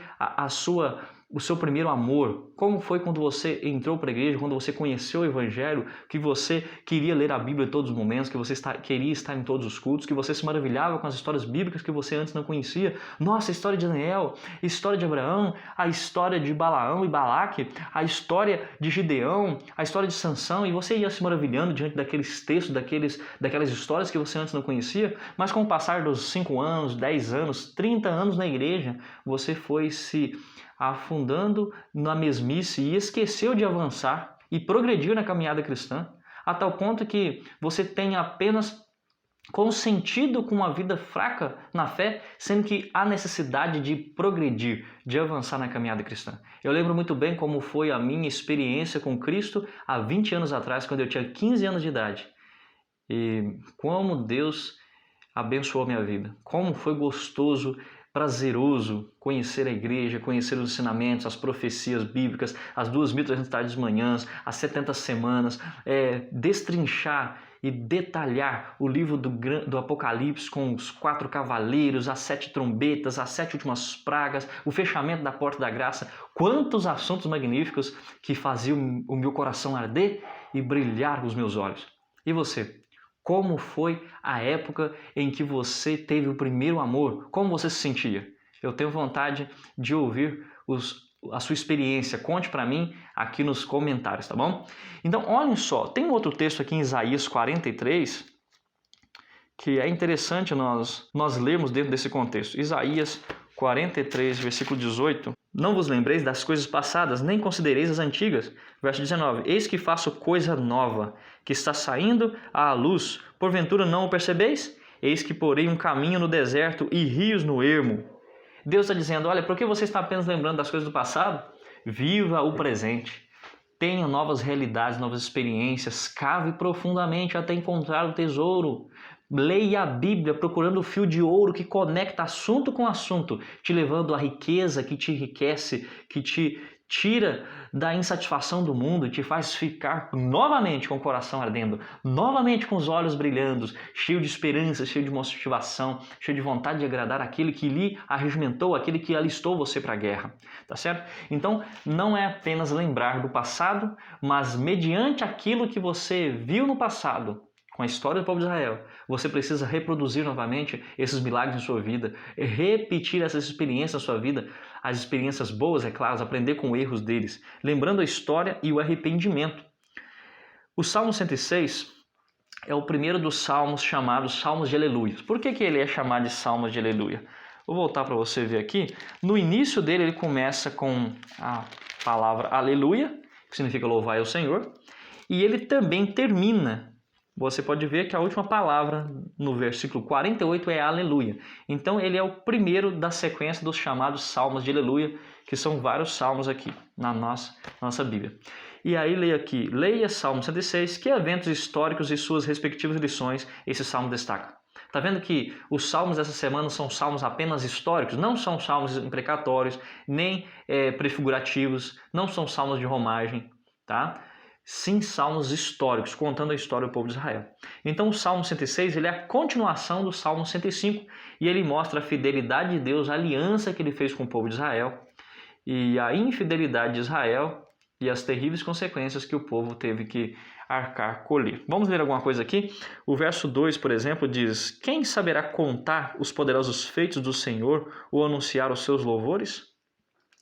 [SPEAKER 1] o seu primeiro amor? Como foi quando você entrou para a igreja, quando você conheceu o Evangelho, que você queria ler a Bíblia em todos os momentos, que você queria estar em todos os cultos, que você se maravilhava com as histórias bíblicas que você antes não conhecia? Nossa, a história de Daniel, a história de Abraão, a história de Balaão e Balaque, a história de Gideão, a história de Sansão, e você ia se maravilhando diante daqueles textos, daquelas histórias que você antes não conhecia, mas com o passar dos 5 anos, 10 anos, 30 anos na igreja, você foi se afundando na mesmice e esqueceu de avançar e progredir na caminhada cristã, a tal ponto que você tem apenas consentido com uma vida fraca na fé, sendo que há necessidade de progredir, de avançar na caminhada cristã. Eu lembro muito bem como foi a minha experiência com Cristo há 20 anos atrás, quando eu tinha 15 anos de idade. E como Deus abençoou a minha vida, como foi gostoso, prazeroso conhecer a igreja, conhecer os ensinamentos, as profecias bíblicas, as 2.300 tardes manhãs, as 70 semanas, destrinchar e detalhar o livro do Apocalipse com os 4 cavaleiros, as 7 trombetas, as 7 últimas pragas, o fechamento da porta da graça. Quantos assuntos magníficos que faziam o meu coração arder e brilhar os meus olhos. E você? Como foi a época em que você teve o primeiro amor? Como você se sentia? Eu tenho vontade de ouvir a sua experiência. Conte para mim aqui nos comentários, tá bom? Então, olhem só, tem um outro texto aqui em Isaías 43 que é interessante nós lermos dentro desse contexto. Isaías 43, versículo 18. Não vos lembreis das coisas passadas, nem considereis as antigas. Verso 19. Eis que faço coisa nova, que está saindo à luz. Porventura não o percebeis? Eis que porei um caminho no deserto e rios no ermo. Deus está dizendo, olha, por que você está apenas lembrando das coisas do passado? Viva o presente. Tenha novas realidades, novas experiências. Cave profundamente até encontrar o tesouro. Leia a Bíblia procurando o fio de ouro que conecta assunto com assunto, te levando à riqueza que te enriquece, que te tira da insatisfação do mundo, te faz ficar novamente com o coração ardendo, novamente com os olhos brilhando, cheio de esperança, cheio de motivação, cheio de vontade de agradar aquele que lhe arregimentou, aquele que alistou você para a guerra, tá certo? Então, não é apenas lembrar do passado, mas mediante aquilo que você viu no passado, com a história do povo de Israel, você precisa reproduzir novamente esses milagres em sua vida, repetir essas experiências na sua vida, as experiências boas, é claro, aprender com erros deles, lembrando a história e o arrependimento. O Salmo 106 é o primeiro dos salmos chamados Salmos de Aleluia. Por que ele é chamado de Salmos de Aleluia? Vou voltar para você ver aqui. No início dele, ele começa com a palavra Aleluia, que significa louvar ao Senhor, e ele também termina. Você pode ver que a última palavra no versículo 48 é Aleluia. Então ele é o primeiro da sequência dos chamados Salmos de Aleluia, que são vários salmos aqui na nossa Bíblia. E aí leia Salmo 106, que eventos históricos e suas respectivas lições esse salmo destaca. Está vendo que os salmos dessa semana são salmos apenas históricos? Não são salmos imprecatórios, nem prefigurativos, não são salmos de romagem, tá? Sim, salmos históricos, contando a história do povo de Israel. Então o Salmo 106 ele é a continuação do Salmo 105 e ele mostra a fidelidade de Deus, a aliança que ele fez com o povo de Israel e a infidelidade de Israel e as terríveis consequências que o povo teve que arcar, colher. Vamos ler alguma coisa aqui? O verso 2, por exemplo, diz: Quem saberá contar os poderosos feitos do Senhor ou anunciar os seus louvores?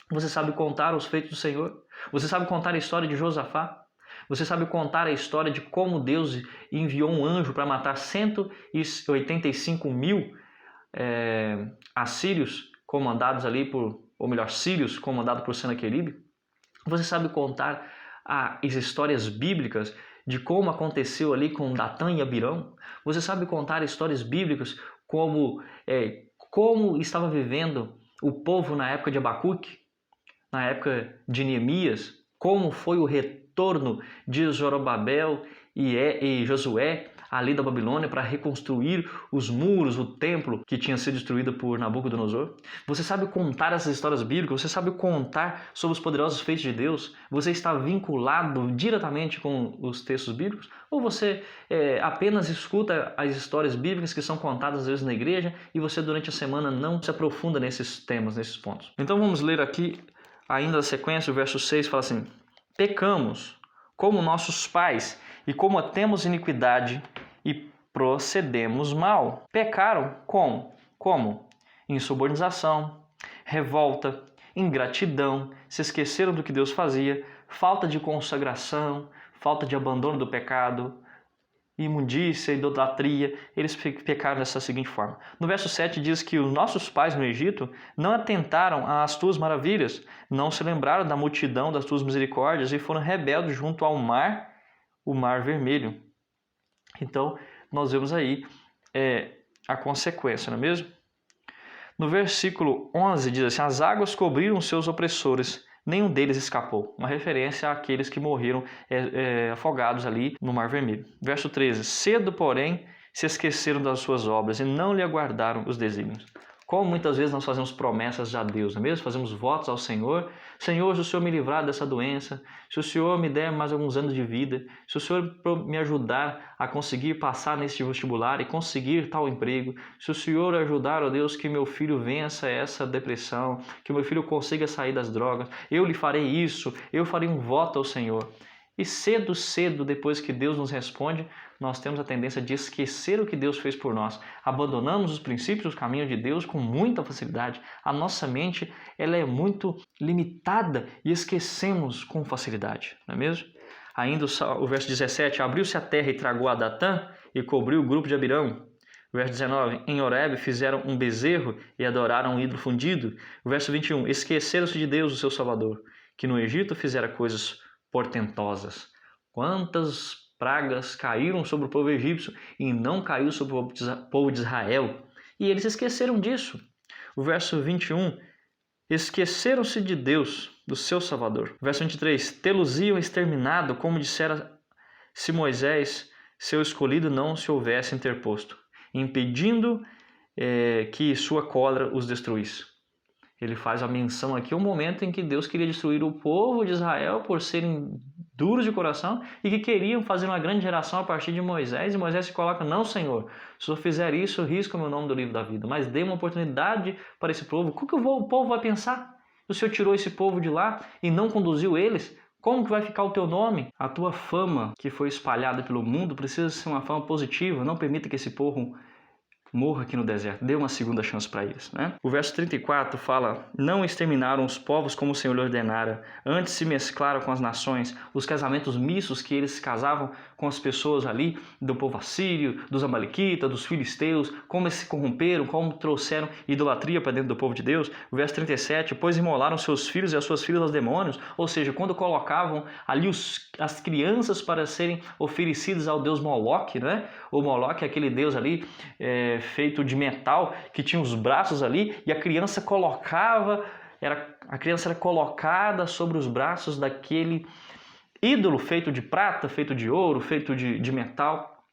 [SPEAKER 1] Você sabe contar os feitos do Senhor? Você sabe contar a história de Josafá? Você sabe contar a história de como Deus enviou um anjo para matar 185 mil assírios comandados ali sírios comandados por Senaqueribe? Você sabe contar as histórias bíblicas de como aconteceu ali com Datã e Abirão? Você sabe contar histórias bíblicas como estava vivendo o povo na época de Abacuque, na época de Neemias, como foi o retorno de Zorobabel e Josué ali da Babilônia para reconstruir os muros, o templo que tinha sido destruído por Nabucodonosor? Você sabe contar essas histórias bíblicas? Você sabe contar sobre os poderosos feitos de Deus? Você está vinculado diretamente com os textos bíblicos? Ou você apenas escuta as histórias bíblicas que são contadas às vezes na igreja e você durante a semana não se aprofunda nesses temas, nesses pontos? Então vamos ler aqui ainda a sequência, o verso 6 fala assim: pecamos como nossos pais e cometemos iniquidade e procedemos mal. Pecaram como? Como? Insubordinação, revolta, ingratidão, se esqueceram do que Deus fazia, falta de consagração, falta de abandono do pecado, imundícia, idolatria. Eles pecaram dessa seguinte forma. No verso 7 diz que os nossos pais no Egito não atentaram às tuas maravilhas, não se lembraram da multidão das tuas misericórdias e foram rebeldes junto ao mar, o mar vermelho. Então, nós vemos aí a consequência, não é mesmo? No versículo 11 diz assim: as águas cobriram seus opressores, nenhum deles escapou. Uma referência àqueles que morreram afogados ali no Mar Vermelho. Verso 13: cedo, porém, se esqueceram das suas obras e não lhe aguardaram os desígnios. Como muitas vezes nós fazemos promessas a Deus, não é mesmo? Fazemos votos ao Senhor. Senhor, se o Senhor me livrar dessa doença, se o Senhor me der mais alguns anos de vida, se o Senhor me ajudar a conseguir passar neste vestibular e conseguir tal emprego, se o Senhor ajudar, ó Deus, que meu filho vença essa depressão, que meu filho consiga sair das drogas, eu lhe farei isso, eu farei um voto ao Senhor. E cedo, depois que Deus nos responde, nós temos a tendência de esquecer o que Deus fez por nós. Abandonamos os princípios, os caminhos de Deus com muita facilidade. A nossa mente ela é muito limitada e esquecemos com facilidade, não é mesmo? Ainda o verso 17, abriu-se a terra e tragou a Datã e cobriu o grupo de Abirão. O verso 19, em Horebe fizeram um bezerro e adoraram um ídolo fundido. O verso 21, esqueceram-se de Deus, o seu Salvador, que no Egito fizera coisas portentosas. Quantas pragas caíram sobre o povo egípcio e não caiu sobre o povo de Israel. E eles esqueceram disso. O verso 21, esqueceram-se de Deus, do seu Salvador. O verso 23, tê-los iam exterminado, como dissera se Moisés, seu escolhido, não se houvesse interposto, impedindo que sua cólera os destruísse. Ele faz a menção aqui, um momento em que Deus queria destruir o povo de Israel por serem duros de coração e que queriam fazer uma grande geração a partir de Moisés. E Moisés se coloca, não, Senhor, se eu fizer isso, risco o meu nome do livro da vida. Mas dê uma oportunidade para esse povo. O que o povo vai pensar? O Senhor tirou esse povo de lá e não conduziu eles? Como que vai ficar o teu nome? A tua fama que foi espalhada pelo mundo precisa ser uma fama positiva. Não permita que esse povo morra aqui no deserto, dê uma segunda chance para eles, né? O verso 34 fala, não exterminaram os povos como o Senhor lhe ordenara, antes se mesclaram com as nações, os casamentos mistos que eles se casavam com as pessoas ali, do povo assírio, dos amalequitas, dos filisteus, como eles se corromperam, como trouxeram idolatria para dentro do povo de Deus. O verso 37, pois imolaram seus filhos e as suas filhas aos demônios, ou seja, quando colocavam ali as crianças para serem oferecidas ao deus Moloque, né? O Moloque é aquele deus ali, feito de metal, que tinha os braços ali, e a criança era colocada sobre os braços daquele ídolo feito de prata, feito de ouro, feito de metal,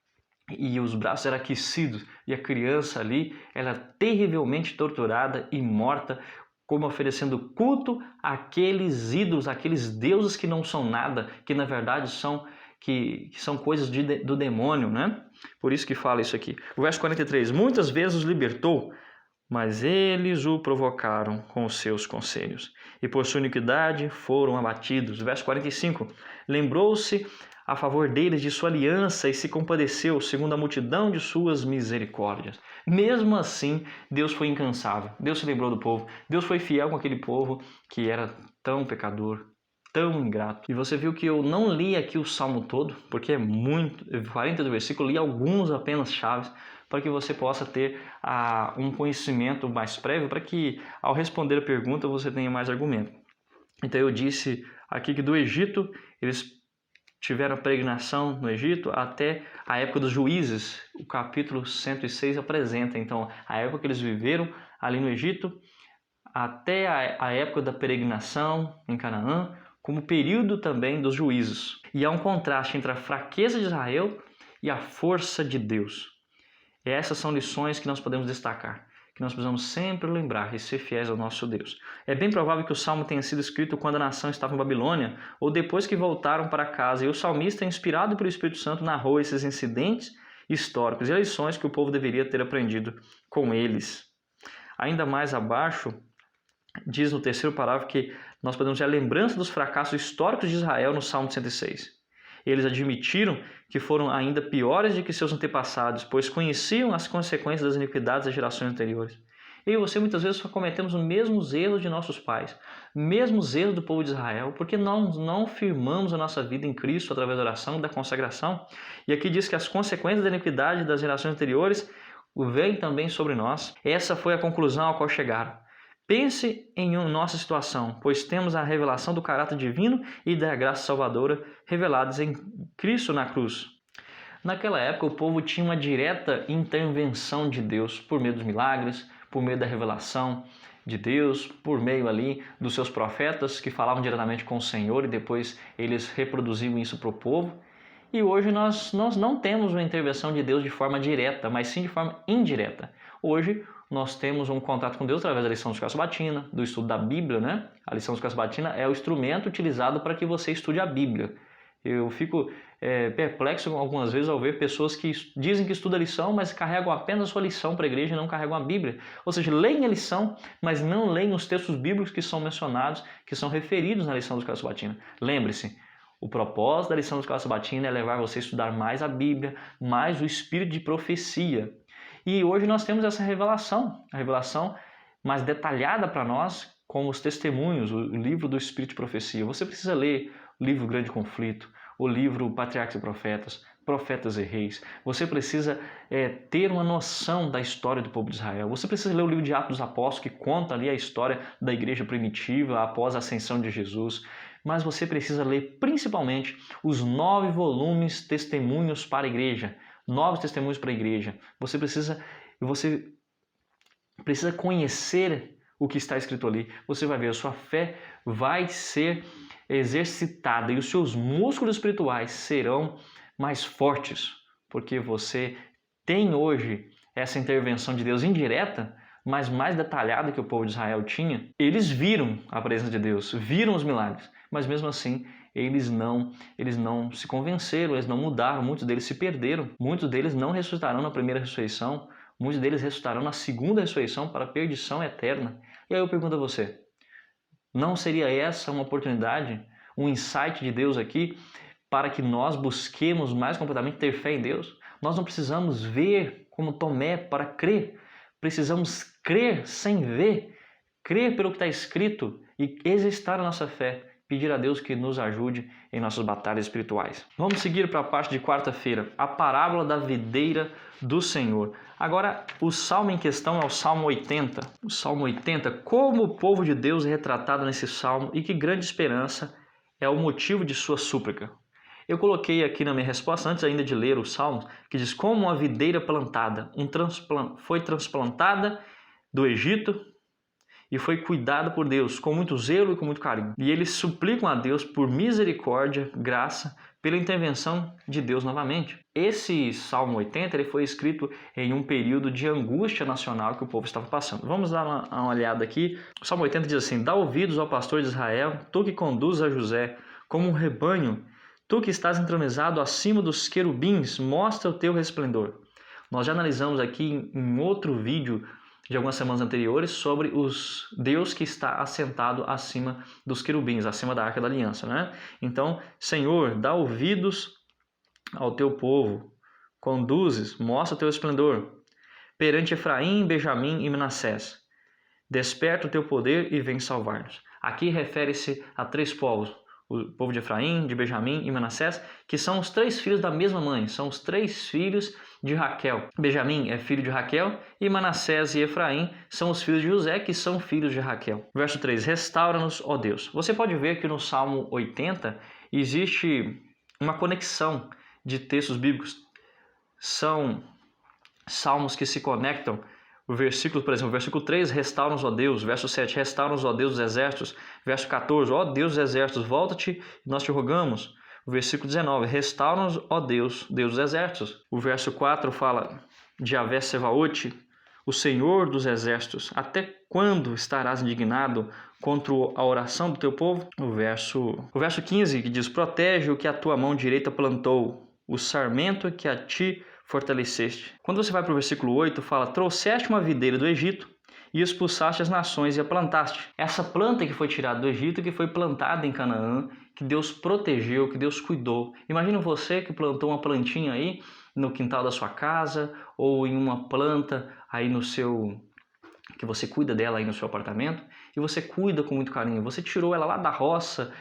[SPEAKER 1] e os braços eram aquecidos, e a criança ali era terrivelmente torturada e morta, como oferecendo culto àqueles ídolos, àqueles deuses que não são nada, que na verdade são coisas do demônio, né? Por isso que fala isso aqui. O verso 43, muitas vezes os libertou, mas eles o provocaram com os seus conselhos, e por sua iniquidade foram abatidos. O verso 45, lembrou-se a favor deles de sua aliança e se compadeceu segundo a multidão de suas misericórdias. Mesmo assim, Deus foi incansável, Deus se lembrou do povo, Deus foi fiel com aquele povo que era tão pecador, tão ingrato. E você viu que eu não li aqui o Salmo todo, porque é muito, 40 do versículo, li alguns apenas chaves, para que você possa ter um conhecimento mais prévio, para que ao responder a pergunta você tenha mais argumento. Então eu disse aqui que do Egito, eles tiveram a peregrinação no Egito até a época dos juízes. O capítulo 106 apresenta, então, a época que eles viveram ali no Egito, até a época da peregrinação em Canaã, como período também dos juízes. E há um contraste entre a fraqueza de Israel e a força de Deus. E essas são lições que nós podemos destacar, que nós precisamos sempre lembrar e ser fiéis ao nosso Deus. É bem provável que o Salmo tenha sido escrito quando a nação estava em Babilônia ou depois que voltaram para casa. E o salmista, inspirado pelo Espírito Santo, narrou esses incidentes históricos e lições que o povo deveria ter aprendido com eles. Ainda mais abaixo, diz no terceiro parágrafo que nós podemos ver a lembrança dos fracassos históricos de Israel no Salmo 106. Eles admitiram que foram ainda piores do que seus antepassados, pois conheciam as consequências das iniquidades das gerações anteriores. Eu e você muitas vezes cometemos os mesmos erros de nossos pais, mesmos erros do povo de Israel, porque nós não firmamos a nossa vida em Cristo através da oração e da consagração. E aqui diz que as consequências da iniquidade das gerações anteriores vêm também sobre nós. Essa foi a conclusão a qual chegaram. Pense em nossa situação, pois temos a revelação do caráter divino e da graça salvadora reveladas em Cristo na cruz. Naquela época, o povo tinha uma direta intervenção de Deus por meio dos milagres, por meio da revelação de Deus, por meio ali dos seus profetas que falavam diretamente com o Senhor e depois eles reproduziam isso para o povo. E hoje nós não temos uma intervenção de Deus de forma direta, mas sim de forma indireta. Hoje nós temos um contato com Deus através da lição de escola sabatina, do estudo da Bíblia, né? A lição de escola sabatina é o instrumento utilizado para que você estude a Bíblia. Eu fico perplexo algumas vezes ao ver pessoas que dizem que estudam a lição, mas carregam apenas a sua lição para a igreja e não carregam a Bíblia. Ou seja, leem a lição, mas não leem os textos bíblicos que são mencionados, que são referidos na lição de escola sabatina. Lembre-se, o propósito da lição de escola sabatina é levar você a estudar mais a Bíblia, mais o espírito de profecia. E hoje nós temos essa revelação, a revelação mais detalhada para nós, com os testemunhos, o livro do Espírito de Profecia. Você precisa ler o livro Grande Conflito, o livro Patriarcas e Profetas, Profetas e Reis. Você precisa ter uma noção da história do povo de Israel. Você precisa ler o livro de Atos dos Apóstolos, que conta ali a história da igreja primitiva após a ascensão de Jesus. Mas você precisa ler principalmente os 9 volumes Testemunhos para a Igreja. 9 testemunhos para a igreja. Você precisa conhecer o que está escrito ali. Você vai ver, a sua fé vai ser exercitada e os seus músculos espirituais serão mais fortes, porque você tem hoje essa intervenção de Deus indireta, mas mais detalhada que o povo de Israel tinha. Eles viram a presença de Deus, viram os milagres, mas mesmo assim eles não se convenceram, eles não mudaram, muitos deles se perderam, muitos deles não ressuscitarão na primeira ressurreição, muitos deles ressuscitarão na segunda ressurreição para a perdição eterna. E aí eu pergunto a você, não seria essa uma oportunidade, um insight de Deus aqui, para que nós busquemos mais completamente ter fé em Deus? Nós não precisamos ver como Tomé para crer, precisamos crer sem ver, crer pelo que está escrito e exercitar a nossa fé, pedir a Deus que nos ajude em nossas batalhas espirituais. Vamos seguir para a parte de quarta-feira, a parábola da videira do Senhor. Agora, o salmo em questão é o Salmo 80. O Salmo 80, como o povo de Deus é retratado nesse salmo e que grande esperança é o motivo de sua súplica. Eu coloquei aqui na minha resposta, antes ainda de ler o salmo, que diz como uma videira plantada, foi transplantada do Egito, e foi cuidado por Deus com muito zelo e com muito carinho. E eles suplicam a Deus por misericórdia, graça, pela intervenção de Deus novamente. Esse Salmo 80 ele foi escrito em um período de angústia nacional que o povo estava passando. Vamos dar uma olhada aqui. O Salmo 80 diz assim: dá ouvidos ao pastor de Israel, tu que conduzes a José como um rebanho, tu que estás entronizado acima dos querubins, mostra o teu resplendor. Nós já analisamos aqui em outro vídeo de algumas semanas anteriores sobre os Deus que está assentado acima dos querubins, acima da Arca da Aliança, né? Então, Senhor, dá ouvidos ao teu povo, conduzes, mostra o teu esplendor perante Efraim, Benjamim e Manassés. Desperta o teu poder e vem salvar-nos. Aqui refere-se a 3 povos, o povo de Efraim, de Benjamim e Manassés, que são os 3 filhos da mesma mãe, são os 3 filhos de Raquel. Benjamim é filho de Raquel e Manassés e Efraim são os filhos de José, que são filhos de Raquel. Verso 3, restaura-nos, ó Deus. Você pode ver que no Salmo 80 existe uma conexão de textos bíblicos. São salmos que se conectam. O versículo, por exemplo, versículo 3, restaura-nos, ó Deus. Verso 7, restaura-nos, ó Deus dos exércitos. Verso 14, ó Deus dos exércitos, volta-te e nós te rogamos. O versículo 19, restaura-nos, ó Deus, Deus dos exércitos. O verso 4 fala de Yahvé Sebaote, o Senhor dos exércitos. Até quando estarás indignado contra a oração do teu povo? O verso 15 que diz, protege o que a tua mão direita plantou, o sarmento que a ti fortaleceste. Quando você vai para o versículo 8, fala, trouxeste uma videira do Egito e expulsaste as nações e a plantaste. Essa planta que foi tirada do Egito, que foi plantada em Canaã, que Deus protegeu, que Deus cuidou. Imagina você que plantou uma plantinha aí no quintal da sua casa ou em uma planta aí que você cuida dela aí no seu apartamento e você cuida com muito carinho. Você tirou ela lá da roça,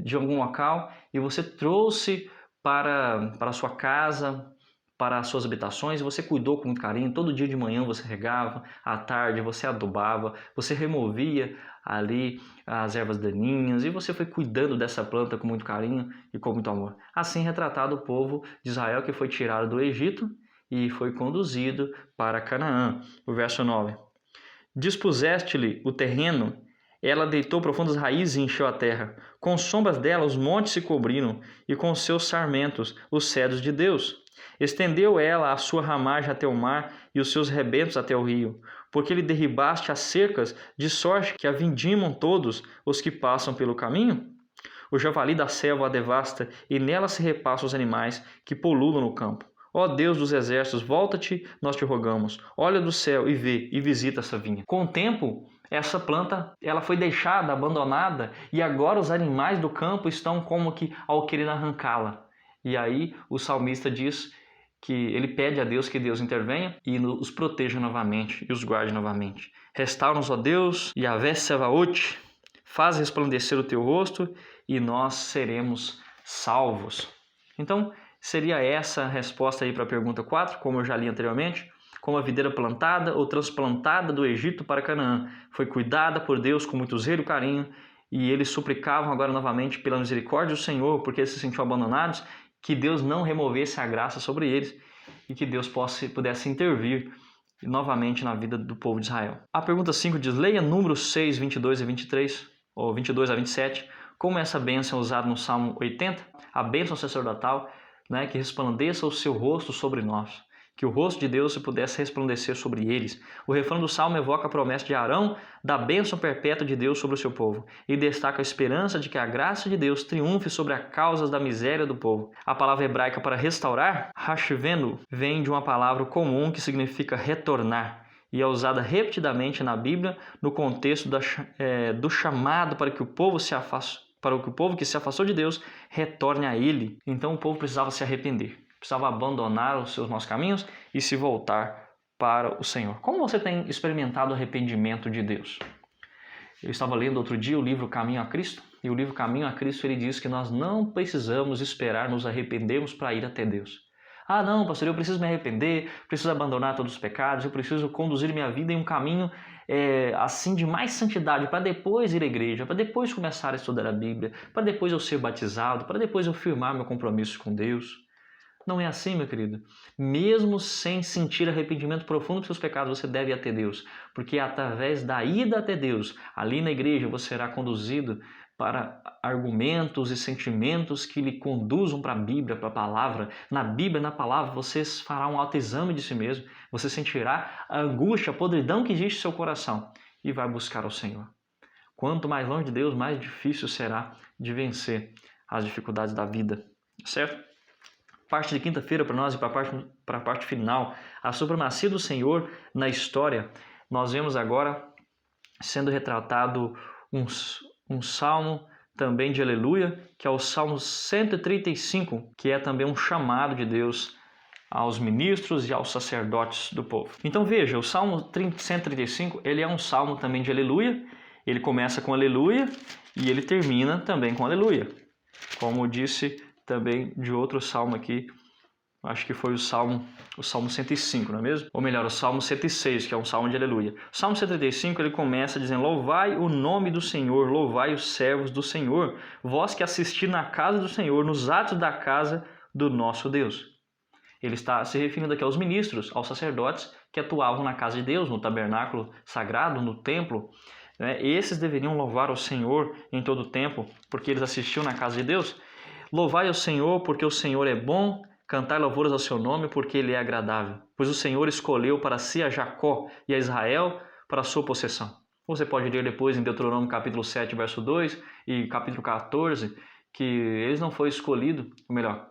[SPEAKER 1] de algum local e você trouxe para a sua casa, para as suas habitações, e você cuidou com muito carinho. Todo dia de manhã você regava, à tarde você adubava, você removia ali as ervas daninhas e você foi cuidando dessa planta com muito carinho e com muito amor. Assim retratado o povo de Israel que foi tirado do Egito e foi conduzido para Canaã. O verso 9. Dispuseste-lhe o terreno, ela deitou profundas raízes e encheu a terra. Com sombras dela os montes se cobriram e com seus sarmentos os cedros de Deus. Estendeu ela a sua ramagem até o mar e os seus rebentos até o rio, porque lhe derribaste as cercas, de sorte que a vindimam todos os que passam pelo caminho? O javali da selva a devasta, e nela se repassam os animais que pululam no campo. Ó Deus dos exércitos, volta-te, nós te rogamos. Olha do céu e vê e visita essa vinha. Com o tempo, essa planta ela foi deixada, abandonada, e agora os animais do campo estão como que ao querer arrancá-la. E aí o salmista diz que ele pede a Deus que Deus intervenha e os proteja novamente e os guarde novamente. Restaura-nos, ó Deus, Yahvé Sebaote, faz resplandecer o teu rosto e nós seremos salvos. Então, seria essa a resposta aí para a pergunta 4, como eu já li anteriormente. Como a videira plantada ou transplantada do Egito para Canaã, foi cuidada por Deus com muito zelo e carinho, e eles suplicavam agora novamente pela misericórdia do Senhor, porque eles se sentiam abandonados, que Deus não removesse a graça sobre eles e que Deus pudesse intervir novamente na vida do povo de Israel. A pergunta 5 diz, leia Números 6, 22 a 23, ou 22 a 27, como essa bênção é usada no Salmo 80, a bênção sacerdotal, né, que resplandeça o seu rosto sobre nós, que o rosto de Deus pudesse resplandecer sobre eles. O refrão do Salmo evoca a promessa de Arão da bênção perpétua de Deus sobre o seu povo e destaca a esperança de que a graça de Deus triunfe sobre as causas da miséria do povo. A palavra hebraica para restaurar, hashvenu, vem de uma palavra comum que significa retornar e é usada repetidamente na Bíblia no contexto do chamado para que o povo que se afastou de Deus retorne a Ele. Então o povo precisava se arrepender. Precisava abandonar os seus maus caminhos e se voltar para o Senhor. Como você tem experimentado o arrependimento de Deus? Eu estava lendo outro dia o livro Caminho a Cristo, e o livro Caminho a Cristo ele diz que nós não precisamos esperar nos arrependermos para ir até Deus. Ah não, pastor, eu preciso me arrepender, preciso abandonar todos os pecados, eu preciso conduzir minha vida em um caminho assim de mais santidade, para depois ir à igreja, para depois começar a estudar a Bíblia, para depois eu ser batizado, para depois eu firmar meu compromisso com Deus. Não é assim, meu querido. Mesmo sem sentir arrependimento profundo dos seus pecados, você deve ir até Deus. Porque através da ida até Deus, ali na igreja, você será conduzido para argumentos e sentimentos que lhe conduzam para a Bíblia, para a palavra. Na Bíblia, na palavra, você fará um autoexame de si mesmo. Você sentirá a angústia, a podridão que existe no seu coração e vai buscar ao Senhor. Quanto mais longe de Deus, mais difícil será de vencer as dificuldades da vida. Certo? Parte de quinta-feira para nós e para a parte final, a supremacia do Senhor na história, nós vemos agora sendo retratado um salmo também de aleluia, que é o Salmo 135, que é também um chamado de Deus aos ministros e aos sacerdotes do povo. Então veja, o Salmo 135, ele é um salmo também de aleluia, ele começa com aleluia e ele termina também com aleluia, como disse também de outro salmo aqui, acho que foi o Salmo 105, não é mesmo? Ou melhor, o Salmo 106, que é um salmo de aleluia. O Salmo 135, ele começa dizendo, louvai o nome do Senhor, louvai os servos do Senhor, vós que assisti na casa do Senhor, nos atos da casa do nosso Deus. Ele está se referindo aqui aos ministros, aos sacerdotes que atuavam na casa de Deus, no tabernáculo sagrado, no templo. Esses deveriam louvar o Senhor em todo o tempo, porque eles assistiam na casa de Deus. Louvai ao Senhor, porque o Senhor é bom, cantai louvores ao seu nome, porque ele é agradável. Pois o Senhor escolheu para si a Jacó e a Israel para a sua possessão. Você pode ler depois em Deuteronômio capítulo 7, verso 2 e capítulo 14, que eles não foram escolhidos, ou melhor,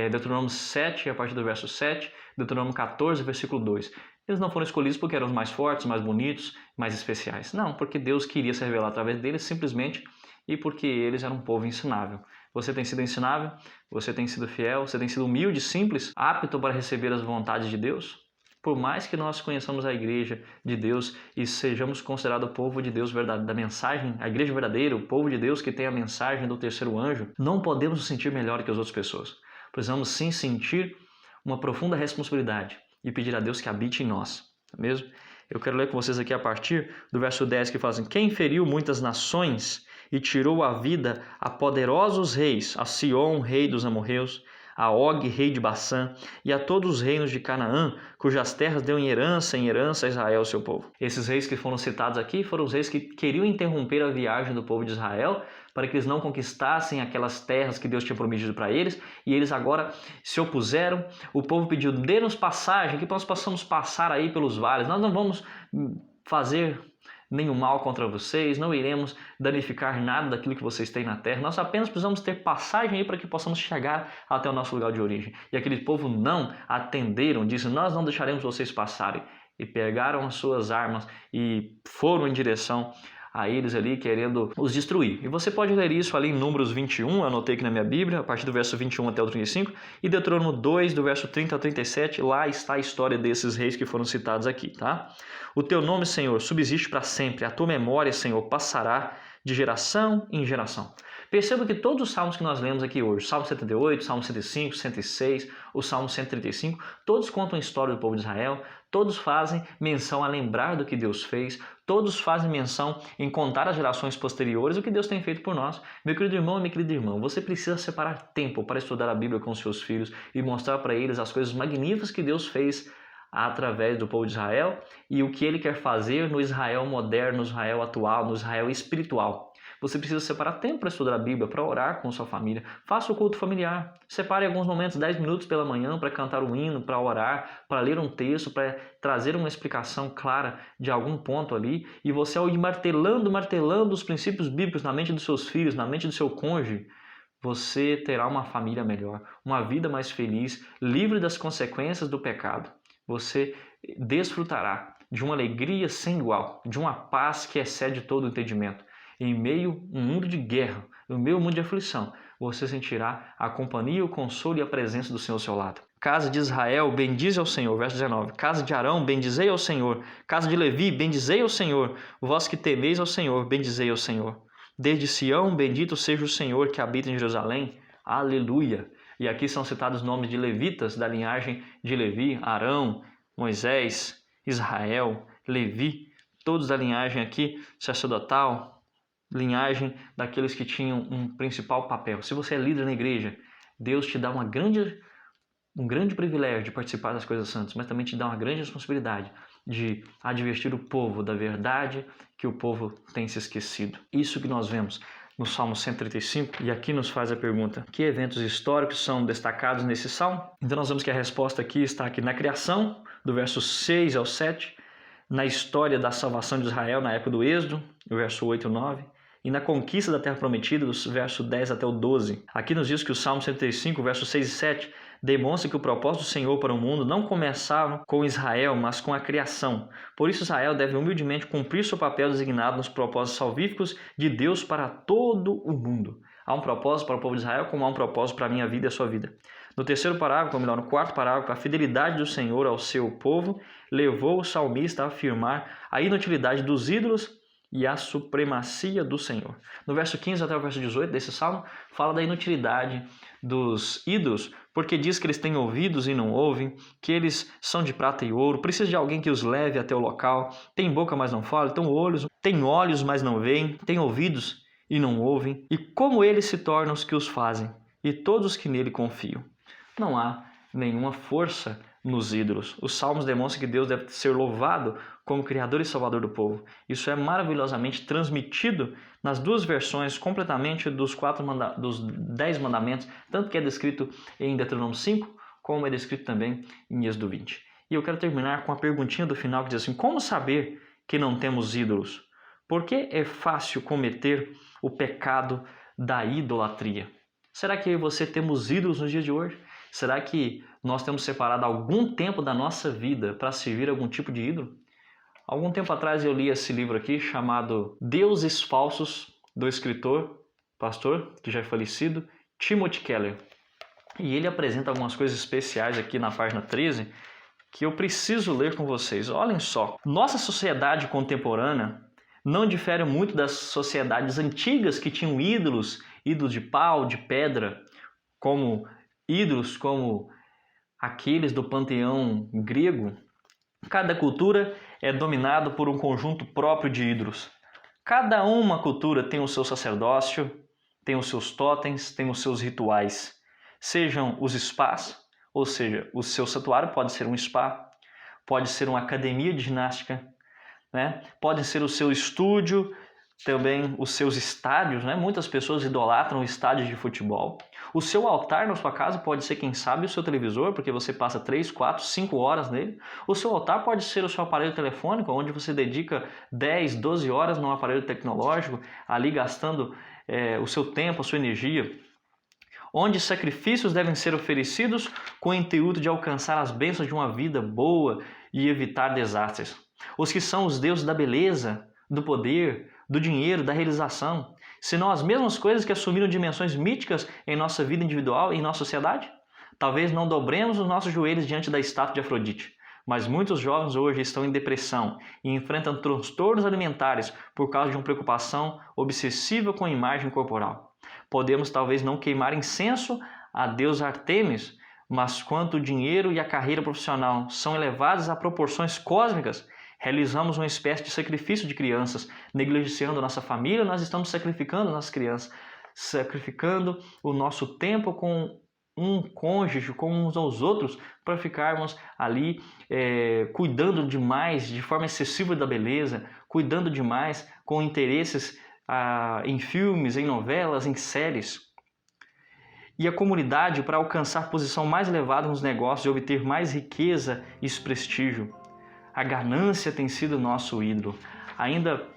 [SPEAKER 1] Deuteronômio 7, a partir do verso 7, Deuteronômio 14, versículo 2. Eles não foram escolhidos porque eram os mais fortes, mais bonitos, mais especiais. Não, porque Deus queria se revelar através deles simplesmente e porque eles eram um povo ensinável. Você tem sido ensinável? Você tem sido fiel? Você tem sido humilde, simples, apto para receber as vontades de Deus? Por mais que nós conheçamos a igreja de Deus e sejamos considerados o povo de Deus da mensagem, a igreja verdadeira, o povo de Deus que tem a mensagem do terceiro anjo, não podemos nos sentir melhor que as outras pessoas. Precisamos sim sentir uma profunda responsabilidade e pedir a Deus que habite em nós, não é mesmo? Eu quero ler com vocês aqui a partir do verso 10 que fala assim: quem feriu muitas nações e tirou a vida a poderosos reis, a Sion, rei dos amorreus, a Og, rei de Bassã, e a todos os reinos de Canaã, cujas terras deu em herança a Israel, seu povo. Esses reis que foram citados aqui foram os reis que queriam interromper a viagem do povo de Israel para que eles não conquistassem aquelas terras que Deus tinha prometido para eles, e eles agora se opuseram. O povo pediu: dê-nos passagem, que nós possamos passar aí pelos vales, nós não vamos fazer nenhum mal contra vocês, não iremos danificar nada daquilo que vocês têm na terra, nós apenas precisamos ter passagem aí para que possamos chegar até o nosso lugar de origem. E aquele povo não atenderam, disse: nós não deixaremos vocês passarem. E pegaram as suas armas e foram em direção a eles ali, querendo os destruir. E você pode ler isso ali em Números 21, eu anotei aqui na minha Bíblia, a partir do verso 21 até o 35, e Deuteronômio 2, do verso 30 ao 37, lá está a história desses reis que foram citados aqui, tá? O teu nome, Senhor, subsiste para sempre, a tua memória, Senhor, passará de geração em geração. Perceba que todos os salmos que nós lemos aqui hoje, Salmo 78, Salmo 105, 106, o Salmo 135, todos contam a história do povo de Israel, todos fazem menção a lembrar do que Deus fez, todos fazem menção em contar às gerações posteriores o que Deus tem feito por nós. Meu querido irmão e minha querida irmã, você precisa separar tempo para estudar a Bíblia com seus filhos e mostrar para eles as coisas magníficas que Deus fez através do povo de Israel e o que ele quer fazer no Israel moderno, no Israel atual, no Israel espiritual. Você precisa separar tempo para estudar a Bíblia, para orar com sua família. Faça o culto familiar. Separe alguns momentos, 10 minutos pela manhã, para cantar um hino, para orar, para ler um texto, para trazer uma explicação clara de algum ponto ali. E você, ao ir martelando os princípios bíblicos na mente dos seus filhos, na mente do seu cônjuge, você terá uma família melhor, uma vida mais feliz, livre das consequências do pecado. Você desfrutará de uma alegria sem igual, de uma paz que excede todo o entendimento. Em meio a um mundo de guerra, no meio a um mundo de aflição, você sentirá a companhia, o consolo e a presença do Senhor ao seu lado. Casa de Israel, bendize ao Senhor, verso 19. Casa de Arão, bendizei ao Senhor. Casa de Levi, bendizei ao Senhor. Vós que temeis ao Senhor, bendizei ao Senhor. Desde Sião, bendito seja o Senhor que habita em Jerusalém. Aleluia! E aqui são citados os nomes de levitas da linhagem de Levi, Arão, Moisés, Israel, Levi, todos da linhagem aqui sacerdotal, linhagem daqueles que tinham um principal papel. Se você é líder na igreja, Deus te dá um grande privilégio de participar das coisas santas, mas também te dá uma grande responsabilidade de advertir o povo da verdade que o povo tem se esquecido. Isso que nós vemos no Salmo 135, e aqui nos faz a pergunta: que eventos históricos são destacados nesse salmo? Então nós vemos que a resposta aqui está aqui na criação, do verso 6 ao 7, na história da salvação de Israel na época do Êxodo, do verso 8 e 9, e na conquista da terra prometida, dos versos 10 até o 12. Aqui nos diz que o Salmo 135, versos 6 e 7, demonstra que o propósito do Senhor para o mundo não começava com Israel, mas com a criação. Por isso Israel deve humildemente cumprir seu papel designado nos propósitos salvíficos de Deus para todo o mundo. Há um propósito para o povo de Israel, como há um propósito para a minha vida e a sua vida. No terceiro parágrafo, ou melhor, no quarto parágrafo, a fidelidade do Senhor ao seu povo levou o salmista a afirmar a inutilidade dos ídolos e a supremacia do Senhor. No verso 15 até o verso 18 desse salmo, fala da inutilidade dos ídolos, porque diz que eles têm ouvidos e não ouvem, que eles são de prata e ouro, precisa de alguém que os leve até o local, tem boca, mas não falam, tem olhos, mas não veem, tem ouvidos e não ouvem, e como eles se tornam os que os fazem, e todos os que nele confiam. Não há nenhuma força nos ídolos. Os salmos demonstram que Deus deve ser louvado como Criador e Salvador do povo. Isso é maravilhosamente transmitido nas duas versões completamente dos 10 mandamentos, tanto que é descrito em Deuteronômio 5, como é descrito também em Êxodo 20. E eu quero terminar com a perguntinha do final que diz assim: como saber que não temos ídolos? Por que é fácil cometer o pecado da idolatria? Será que eu e você temos ídolos nos dias de hoje? Será que nós temos separado algum tempo da nossa vida para servir algum tipo de ídolo? Algum tempo atrás eu li esse livro aqui chamado Deuses Falsos, do escritor, pastor, que já é falecido, Timothy Keller. E ele apresenta algumas coisas especiais aqui na página 13 que eu preciso ler com vocês. Olhem só, nossa sociedade contemporânea não difere muito das sociedades antigas que tinham ídolos de pau, de pedra, como ídolos como aqueles do panteão grego. Cada cultura é dominada por um conjunto próprio de ídolos. Cada uma cultura tem o seu sacerdócio, tem os seus totens, tem os seus rituais. Sejam os spas, ou seja, o seu santuário pode ser um spa, pode ser uma academia de ginástica, né? Pode ser o seu estúdio, também os seus estádios, né? Muitas pessoas idolatram estádios de futebol. O seu altar na sua casa pode ser, quem sabe, o seu televisor, porque você passa 3, 4, 5 horas nele. O seu altar pode ser o seu aparelho telefônico, onde você dedica 10, 12 horas num aparelho tecnológico, ali gastando o seu tempo, a sua energia. Onde sacrifícios devem ser oferecidos com o intuito de alcançar as bênçãos de uma vida boa e evitar desastres. Os que são os deuses da beleza, do poder, do dinheiro, da realização, senão as mesmas coisas que assumiram dimensões míticas em nossa vida individual e em nossa sociedade? Talvez não dobremos os nossos joelhos diante da estátua de Afrodite, mas muitos jovens hoje estão em depressão e enfrentam transtornos alimentares por causa de uma preocupação obsessiva com a imagem corporal. Podemos talvez não queimar incenso a Deus Artemis, mas quando o dinheiro e a carreira profissional são elevados a proporções cósmicas, realizamos uma espécie de sacrifício de crianças, negligenciando nossa família. Nós estamos sacrificando nossas crianças, sacrificando o nosso tempo com um cônjuge, com uns aos outros, para ficarmos ali cuidando demais, de forma excessiva da beleza, cuidando demais com interesses em filmes, em novelas, em séries. E a comunidade, para alcançar posição mais elevada nos negócios e obter mais riqueza e prestígio. A ganância tem sido nosso ídolo. Ainda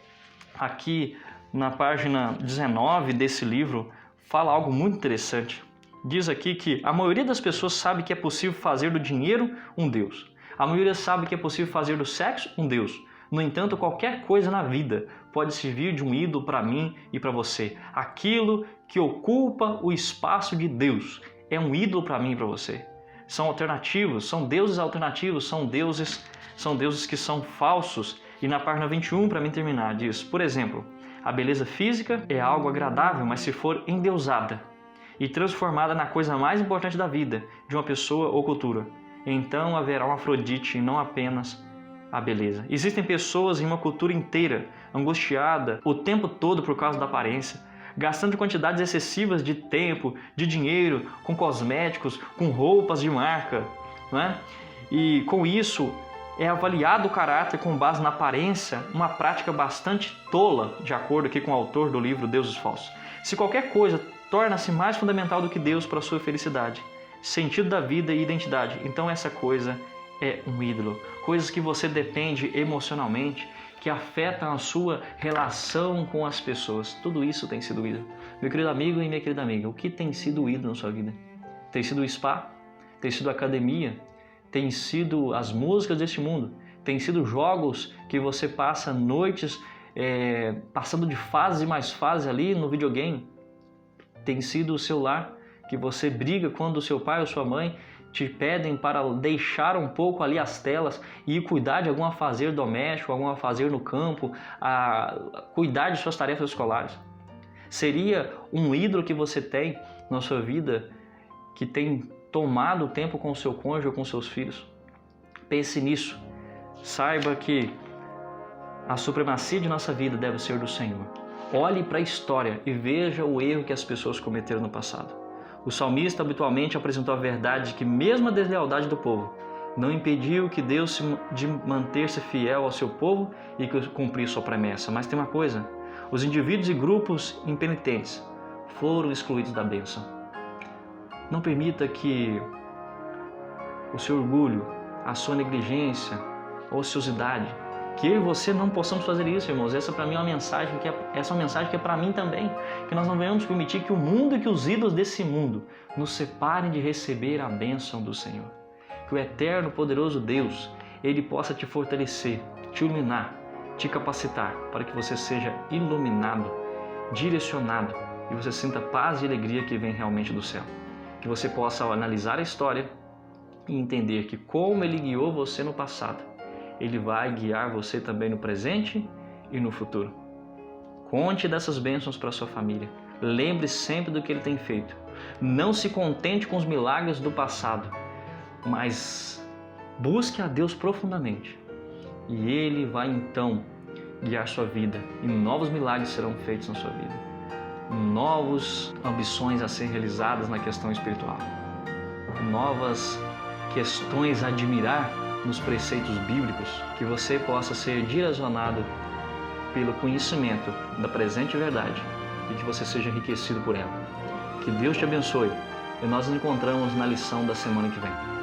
[SPEAKER 1] aqui na página 19 desse livro, fala algo muito interessante. Diz aqui que a maioria das pessoas sabe que é possível fazer do dinheiro um Deus. A maioria sabe que é possível fazer do sexo um Deus. No entanto, qualquer coisa na vida pode servir de um ídolo para mim e para você. Aquilo que ocupa o espaço de Deus é um ídolo para mim e para você. São alternativos, são deuses alternativos, são deuses que são falsos. E na página 21, para mim terminar, diz, por exemplo, a beleza física é algo agradável, mas se for endeusada e transformada na coisa mais importante da vida de uma pessoa ou cultura, então haverá um Afrodite e não apenas a beleza. Existem pessoas em uma cultura inteira angustiada o tempo todo por causa da aparência, gastando quantidades excessivas de tempo, de dinheiro, com cosméticos, com roupas de marca, não é? E com isso é avaliado o caráter com base na aparência, uma prática bastante tola, de acordo aqui com o autor do livro Deuses Falsos. Se qualquer coisa torna-se mais fundamental do que Deus para a sua felicidade, sentido da vida e identidade, então essa coisa é um ídolo. Coisas que você depende emocionalmente, que afetam a sua relação com as pessoas. Tudo isso tem sido ídolo. Meu querido amigo e minha querida amiga, o que tem sido ídolo na sua vida? Tem sido o spa? Tem sido a academia? Tem sido as músicas deste mundo? Tem sido jogos que você passa noites passando de fase e mais fase ali no videogame? Tem sido o celular que você briga quando o seu pai ou sua mãe te pedem para deixar um pouco ali as telas e cuidar de algum afazer doméstico, algum afazer no campo, cuidar de suas tarefas escolares? Seria um ídolo que você tem na sua vida, que tem tomado tempo com o seu cônjuge ou com seus filhos? Pense nisso. Saiba que a supremacia de nossa vida deve ser do Senhor. Olhe para a história e veja o erro que as pessoas cometeram no passado. O salmista habitualmente apresentou a verdade de que mesmo a deslealdade do povo não impediu que Deus de manter-se fiel ao seu povo e cumprir sua promessa. Mas tem uma coisa, os indivíduos e grupos impenitentes foram excluídos da bênção. Não permita que o seu orgulho, a sua negligência, a ociosidade, que eu e você não possamos fazer isso, irmãos. Essa para mim é uma mensagem que é para mim também, que nós não venhamos permitir que o mundo e que os ídolos desse mundo nos separem de receber a bênção do Senhor. Que o eterno, poderoso Deus, Ele possa te fortalecer, te iluminar, te capacitar para que você seja iluminado, direcionado e você sinta paz e alegria que vem realmente do céu. Que você possa analisar a história e entender que como Ele guiou você no passado, Ele vai guiar você também no presente e no futuro. Conte dessas bênçãos para a sua família. Lembre sempre do que Ele tem feito. Não se contente com os milagres do passado, mas busque a Deus profundamente. E Ele vai então guiar sua vida e novos milagres serão feitos na sua vida. Novas ambições a serem realizadas na questão espiritual. Novas questões a admirar nos preceitos bíblicos, que você possa ser direcionado pelo conhecimento da presente verdade e que você seja enriquecido por ela. Que Deus te abençoe e nós nos encontramos na lição da semana que vem.